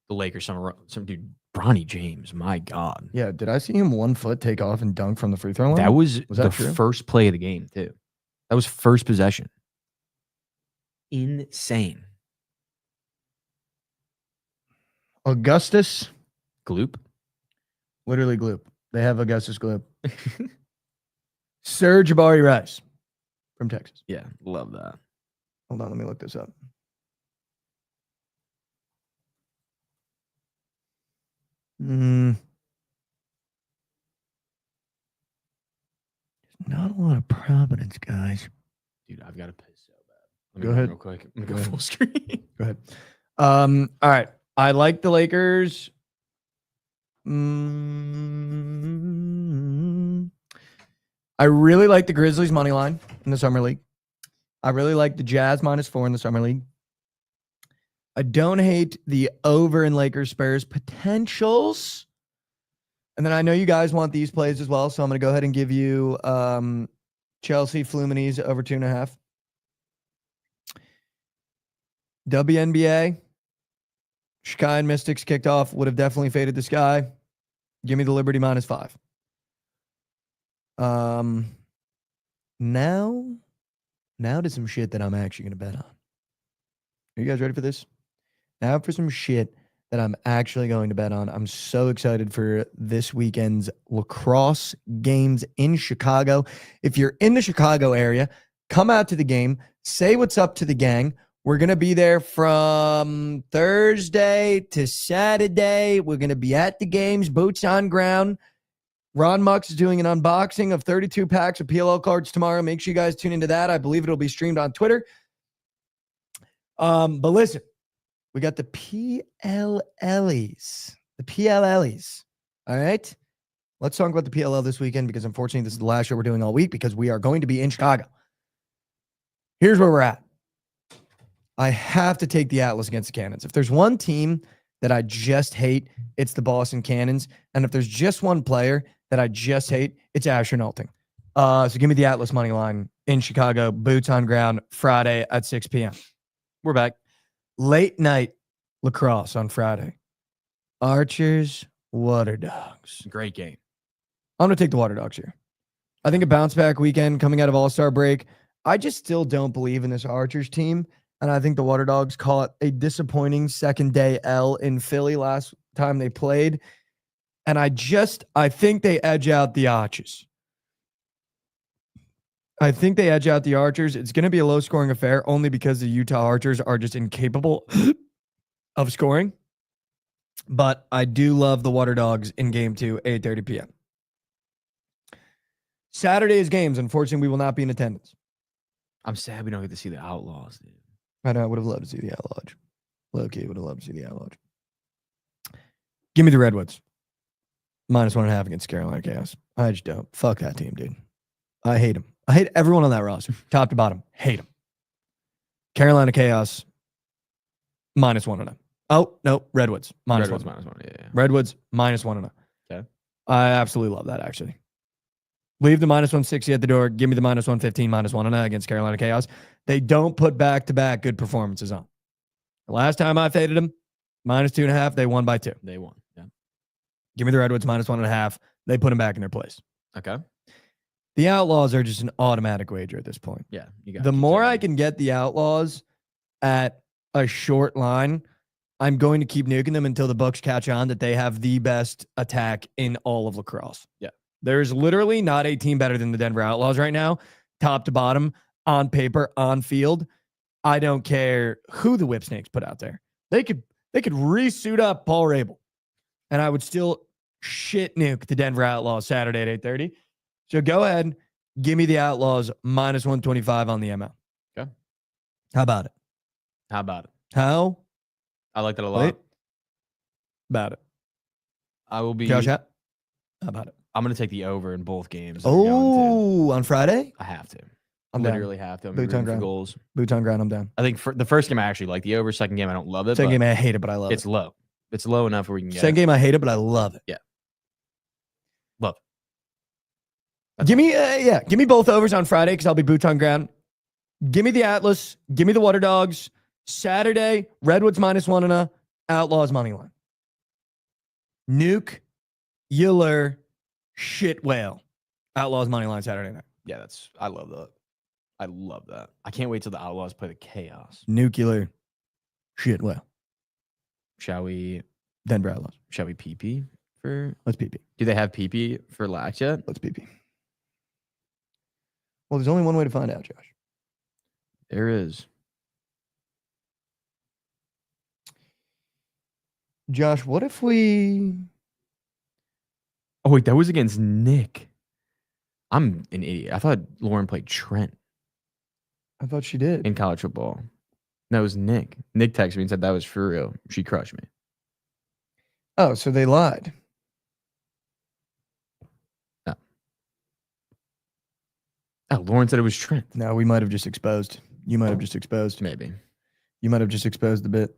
The Lakers, some dude, Bronny James, my God. Yeah, did I see him 1 foot take off and dunk from the free throw line? That was that the true? first play of the game, too. That was first possession. Insane. Augustus, Gloop. literally Gloop. They have Augustus Gloop. Sir Jabari Rice from Texas. Yeah, love that. Hold on, let me look this up. Not a lot of Providence guys. Dude, I've got to piss so bad. Go ahead. Real quick. I'm Go going to go ahead. full screen. Go ahead. All right. I like the Lakers. I really like the Grizzlies money line in the summer league. I really like the Jazz -4 in the summer league. I don't hate the over in Lakers Spurs potentials. And then I know you guys want these plays as well, so I'm going to go ahead and give you Chelsea Fluminense over 2.5. WNBA, Sky and Mystics kicked off, would have definitely faded the Sky. Give me the Liberty -5. Now to some shit that I'm actually going to bet on. Are you guys ready for this? Now for some shit that I'm actually going to bet on. I'm so excited for this weekend's lacrosse games in Chicago. If you're in the Chicago area, come out to the game. Say what's up to the gang. We're going to be there from Thursday to Saturday. We're going to be at the games, boots on ground. Ron Mux is doing an unboxing of 32 packs of PLL cards tomorrow. Make sure you guys tune into that. I believe it'll be streamed on Twitter. But listen, we got the PLLs. The PLLs. All right? Let's talk about the PLL this weekend because unfortunately this is the last show we're doing all week because we are going to be in Chicago. Here's where we're at. I have to take the Atlas against the Cannons. If there's one team that I just hate, it's the Boston Cannons. And if there's just one player that I just hate, it's Asher Nolting. So give me the Atlas money line in Chicago, boots on ground, Friday at 6 p.m. We're back. Late night lacrosse on Friday. Archers, Water Dogs. Great game. I'm going to take the Water Dogs here. I think a bounce back weekend coming out of All-Star break. I just still don't believe in this Archers team. And I think the Water Dogs caught a disappointing second day L in Philly last time they played. And I think they edge out the Archers. I think they edge out the Archers. It's going to be a low scoring affair only because the Utah Archers are just incapable of scoring. But I do love the Water Dogs in game 2, 8:30 p.m. Saturday's games, unfortunately, we will not be in attendance. I'm sad we don't get to see the Outlaws, dude. I know. I would have loved to see the Outlaws. Low-key, would have loved to see the Outlaws. Give me the Redwoods. -1.5 against Carolina Chaos. I just don't. Fuck that team, dude. I hate them. I hate everyone on that roster. Top to bottom. Hate them. Carolina Chaos, -1.5. Oh, no. Redwoods. Redwoods -1. -1. Yeah. Redwoods, -1.5. Okay. I absolutely love that, actually. Leave the minus 160 at the door. Give me the minus 115, minus 1 against Carolina Chaos. They don't put back-to-back good performances on. The last time I faded them, minus 2.5, they won by 2. They won. Yeah. Give me the Redwoods minus 1.5. They put them back in their place. Okay. The Outlaws are just an automatic wager at this point. Yeah. You got The more I can get the Outlaws at a short line, I'm going to keep nuking them until the Bucks catch on that they have the best attack in all of lacrosse. Yeah. There's literally not a team better than the Denver Outlaws right now, top to bottom, on paper, on field. I don't care who the Whipsnakes put out there. They could re-suit up Paul Rabel, and I would still shit nuke the Denver Outlaws Saturday at 8:30. So go ahead, give me the Outlaws minus 125 on the ML. Okay. How about it? How about it? How I like that a lot. Wait. About it? I will be. Josh, how about it? I'm going to take the over in both games. that we're going to. Oh, on Friday? I have to. I'm down. Literally have to. I'm Boots on rooting for ground. goals. Boots on ground, I'm down. I think for the first game I actually like the over. Second game I don't love it. Second but game, I hate it, but I love it's it. low. It's low enough where we can get Second it. game, I hate it, but I love it. Love it. That's Give me, give me both overs on Friday because I'll be boots on ground. Give me the Atlas. Give me the Water Dogs. Saturday, Redwoods minus 1 Outlaws money line. Nuke, Yiller, shit whale. Outlaws money line Saturday night. Yeah, I love that. I love that. I can't wait till the Outlaws play the Chaos. Nuclear, shit whale. Shall we Denver Outlaws. PP for? Let's PP. Do they have PP for Lax yet? Let's PP. Well, there's only one way to find out, Josh. There is. Josh, what if we... Oh wait, that was against Nick. I'm an idiot. I thought Lauren played Trent I thought she did. in college football. No, it was Nick. Nick texted me and said that was for real. She crushed me. Oh, so they lied. Oh, Lauren said it was Trent. No, we might have just exposed. You might have just exposed. Maybe. You might have just exposed the bit.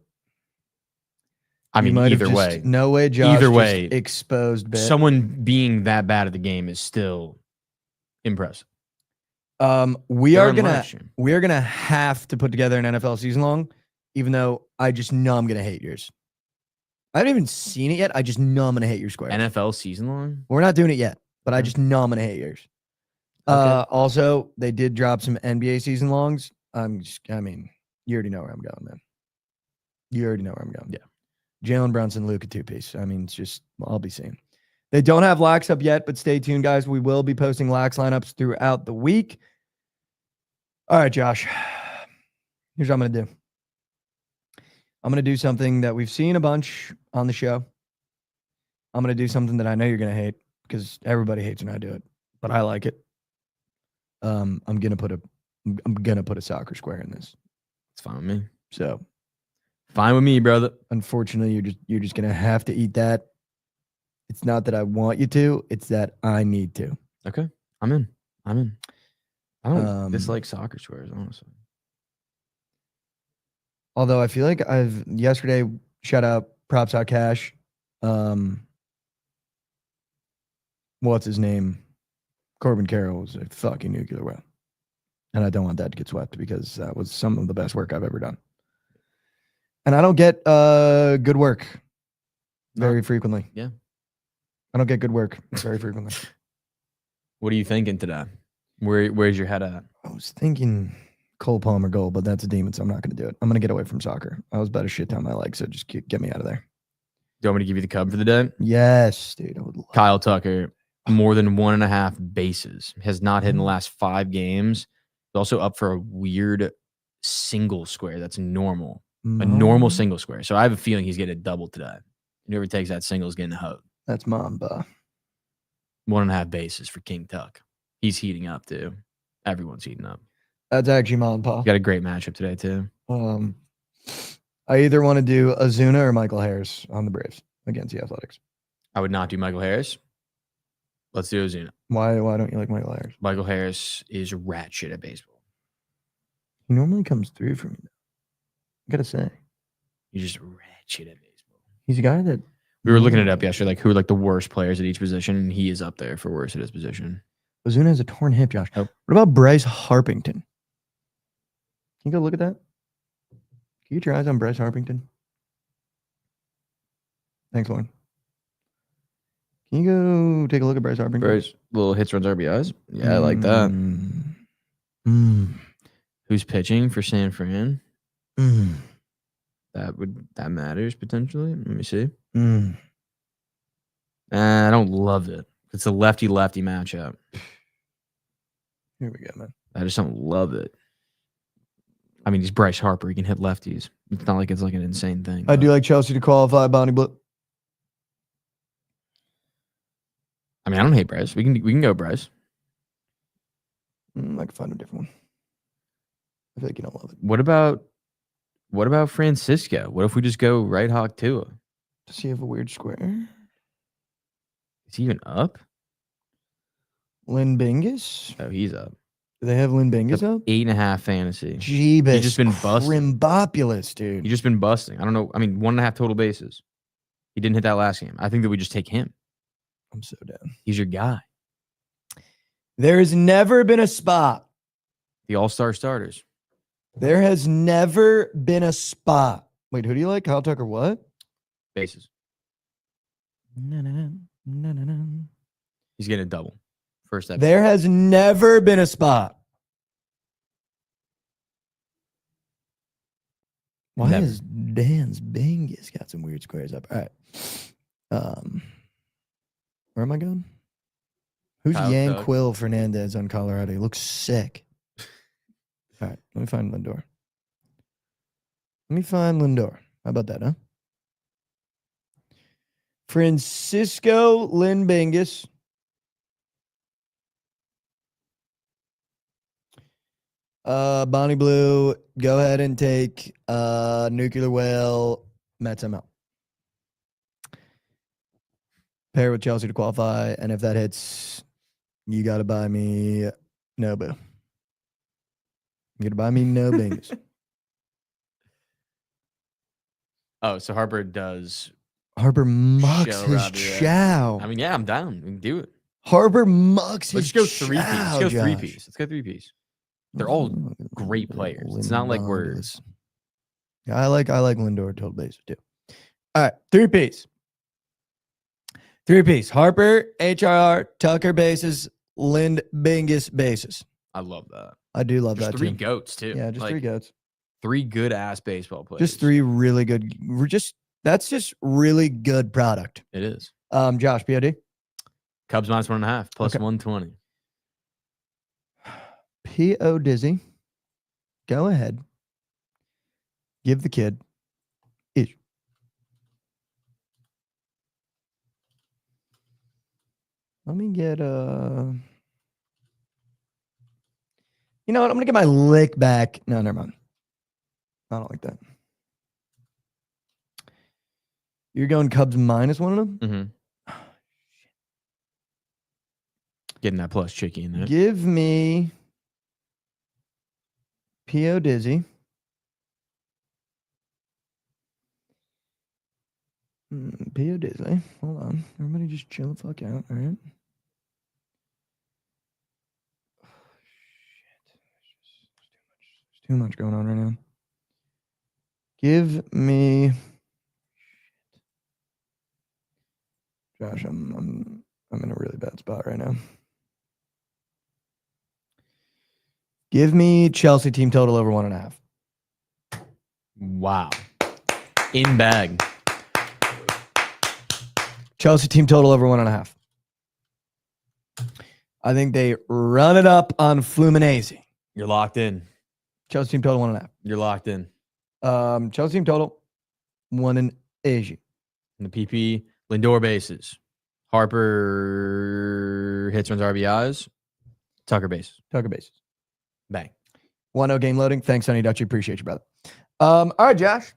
I You mean, might have either just- way. No way, Josh. Either just way, exposed bit. Someone being that bad at the game is still impressive. We They're are on gonna live stream. have to put together an NFL season long, even though I just know I'm gonna hate yours. I haven't even seen it yet. I just know I'm gonna hate your square. NFL season long? We're not doing it yet, but I Okay. just know I'm gonna hate yours. Okay. Also, they did drop some NBA season longs. I mean, you already know where I'm going, man. You already know where I'm going. Yeah. Jalen Brunson, Luka 2-piece. I mean, it's just, I'll be seeing. They don't have lax up yet, but stay tuned, guys. We will be posting lax lineups throughout the week. All right, Josh. Here's what I'm going to do. I'm going to do something that we've seen a bunch on the show. I'm going to do something that I know you're going to hate because everybody hates when I do it, but I like it. I'm going to put a soccer square in this. It's fine with me. So, Fine with me, brother. unfortunately, you're just going to have to eat that. It's not that I want you to, it's that I need to. Okay. I'm in. I don't Um, dislike soccer squares, honestly. Although I feel like yesterday, shout out, props out cash. What's his name? Corbin Carroll was a fucking nuclear well. And I don't want that to get swept because that was some of the best work I've ever done. And I don't get good work very frequently. Yeah. I don't get good work very frequently. What are you thinking today? Where's your head at? I was thinking Cole Palmer goal, but that's a demon, so I'm not going to do it. I'm going to get away from soccer. I was bet a shit ton my leg, so just get me out of there. Do you want me to give you the cub for the day? Yes, dude. I would love Kyle Tucker, more than 1.5 bases. Has not hit in the last 5 games. He's also up for a weird single square. That's normal. A normal single square. So I have a feeling he's getting a double today. Whoever takes that single is getting a hug. That's Mamba. 1.5 bases for King Tuck. He's heating up too. Everyone's heating up. That's actually Mamba. Got a great matchup today too. I either want to do Azuna or Michael Harris on the Braves against the Athletics. I would not do Michael Harris. Let's do Ozuna. Why don't you like Michael Harris? Michael Harris is rat shit at baseball. He normally comes through for me. I gotta say, He's just rat shit at baseball. he's a guy that We were looking it up yesterday, like who are like the worst players at each position, and he is up there for worst at his position. Ozuna has a torn hip, Josh. Oh. What about Bryce Harpington? Can you go look at that? Can you keep your eyes on Bryce Harpington? Thanks, Lauren. Can you go take a look at Bryce Harpington? Bryce, little hits, runs, RBIs. Yeah, I like that. Who's pitching for San Fran? That matters potentially. Let me see. I don't love it. It's a lefty-lefty matchup. Here we go, man. I just don't love it. I mean, he's Bryce Harper. He can hit lefties. It's not like it's like an insane thing. I do like Chelsea to qualify, Bonnie Blue. I mean, I don't hate Bryce. We can go Bryce. I can find a different one. I feel like you don't love it. What about Francisco? What if we just go right hawk Tua? Does he have a weird square? Is he even up? Lynn Bingus? Oh, he's up. Do they have Lynn Bingus up? 8.5 fantasy. Jeebus. He's just been busting. Crimbopulous, dude. He's just been busting. I don't know. I mean, 1.5 total bases. He didn't hit that last game. I think that we just take him. I'm so down. He's your guy. There has never been a spot. The All-Star starters. There has never been a spot. Wait, who do you like? Kyle Tucker, what? Bases. Na-na-na, na-na-na. He's getting a double. First episode. There has never been a spot. Why Never. is Dan's Bingus got some weird squares up? All right. Where am I going? Who's Kyle Yan Tuck. Quill Fernandez on Colorado? He looks sick. All right, let me find Lindor. How about that, huh? Francisco Lynn Bingus. Bonnie Blue, go ahead and take Nuclear Whale, Mets ML. Pair with Chelsea to qualify, and if that hits, you got to buy me Nobu. You got to buy me no Bingus. Oh, so Harper does. Harper mucks Show his Robbie, yeah. chow. I mean, yeah, I'm down. We can do it. Harper mucks Let's his go three-piece. chow, Let's go Josh. three-piece. Let's go three-piece. They're all great players. It's not like we're. Lindor. Yeah, I like Lindor total base too. All right, three-piece. Three-piece. Harper, HRR, Tucker bases, Lind Bingus bases. I love that. I do love Just that three too. goats too. Yeah, just Like, three goats. Three good ass baseball players. Just three really good. That's just really good product. It is. Josh, POD. Cubs minus 1.5 plus Okay. 120. P.O. Dizzy. Go ahead. Give the kid. Each. Let me get You know what? I'm gonna get my lick back. No, never mind. I don't like that. You're going Cubs minus one of them? Mm-hmm. Getting that plus chicky in there. Give me P.O. Dizzy. P.O. Dizzy. Hold on. Everybody just chill the fuck out. All right. There's too much going on right now. Give me Josh, I'm in a really bad spot right now. Give me Chelsea team total over 1.5. Wow. In bag. Chelsea team total over 1.5. I think they run it up on Fluminense. You're locked in. Chelsea team total 1.5. You're locked in. Chelsea team total 1 in Asia. And the PP, Lindor bases. Harper hits, runs, RBIs. Tucker bases. Tucker bases. Bang. 1-0 game loading. Thanks, Sonny Dutchy. Appreciate you, brother. All right, Josh.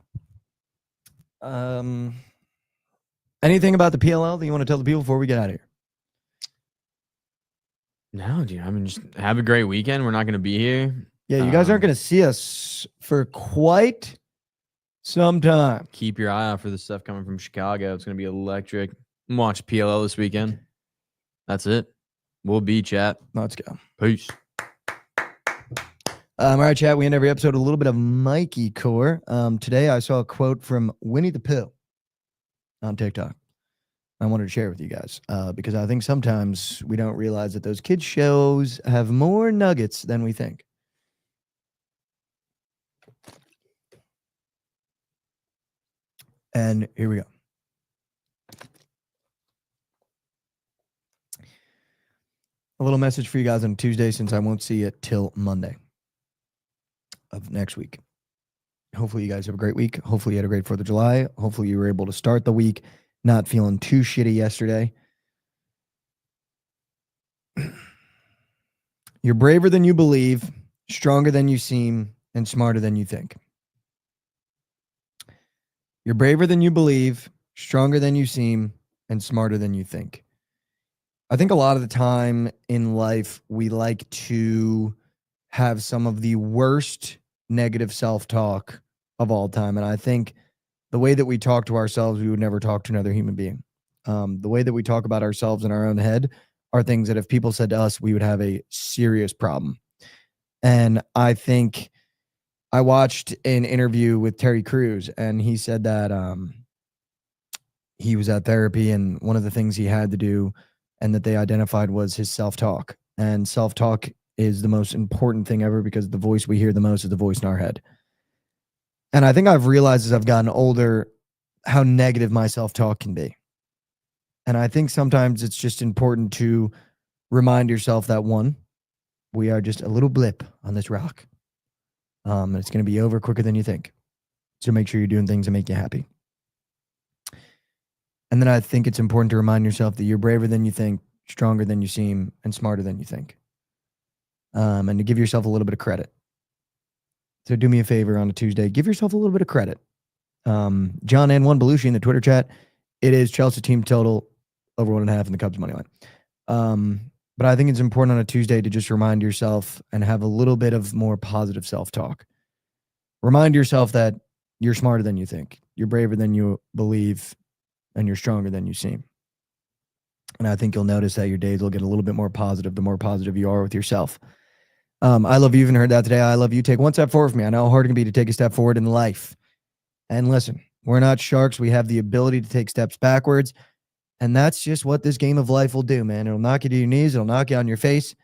Anything about the PLL that you want to tell the people before we get out of here? No, dude. I mean, just have a great weekend. We're not going to be here. Yeah, you guys aren't going to see us for quite some time. Keep your eye out for the stuff coming from Chicago. It's going to be electric. Watch PLL this weekend. That's it. We'll be chat. Let's go. Peace. All right, chat. We end every episode with a little bit of Mikey Core. Today, I saw a quote from Winnie the Pooh on TikTok. I wanted to share with you guys because I think sometimes we don't realize that those kids shows have more nuggets than we think. And here we go. A little message for you guys on Tuesday since I won't see it till Monday of next week. Hopefully you guys have a great week. Hopefully you had a great 4th of July. Hopefully you were able to start the week not feeling too shitty yesterday. You're braver than you believe, stronger than you seem, and smarter than you think. You're braver than you believe, stronger than you seem, and smarter than you think. I think a lot of the time in life, we like to have some of the worst negative self-talk of all time. And I think the way that we talk to ourselves, we would never talk to another human being. The way that we talk about ourselves in our own head are things that if people said to us, we would have a serious problem. And I think I watched an interview with Terry Crews, and he said that he was at therapy, and one of the things he had to do and that they identified was his self-talk. And self-talk is the most important thing ever because the voice we hear the most is the voice in our head. And I think I've realized as I've gotten older how negative my self-talk can be. And I think sometimes it's just important to remind yourself that, one, we are just a little blip on this rock. And it's going to be over quicker than you think. So make sure you're doing things that make you happy. And then I think it's important to remind yourself that you're braver than you think, stronger than you seem, and smarter than you think. And to give yourself a little bit of credit. So do me a favor on a Tuesday. Give yourself a little bit of credit. John and one Belushi in the Twitter chat. It is Chelsea team total over 1.5 in the Cubs money line. But I think it's important on a Tuesday to just remind yourself and have a little bit of more positive self-talk. Remind yourself that you're smarter than you think. You're braver than you believe. And you're stronger than you seem. And I think you'll notice that your days will get a little bit more positive the more positive you are with yourself. I love you. Even heard that today. I love you. Take one step forward for me. I know how hard it can be to take a step forward in life. And listen, we're not sharks. We have the ability to take steps backwards. And that's just what this game of life will do, man. It'll knock you to your knees. It'll knock you on your face.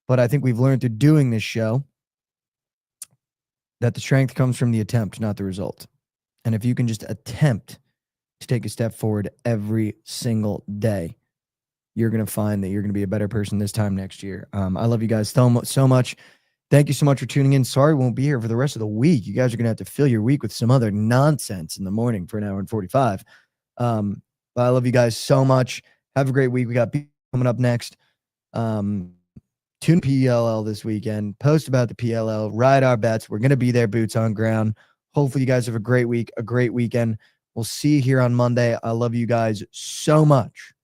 But I think we've learned through doing this show that the strength comes from the attempt, not the result. And if you can just attempt to take a step forward every single day, you're going to find that you're going to be a better person this time next year. I love you guys so much. Thank you so much for tuning in. Sorry we won't be here for the rest of the week. You guys are going to have to fill your week with some other nonsense in the morning for 1 hour and 45. But I love you guys so much. Have a great week. We got coming up next. Tune PLL this weekend. Post about the PLL. Ride our bets. We're going to be there, boots on ground. Hopefully you guys have a great week, a great weekend. We'll see you here on Monday. I love you guys so much.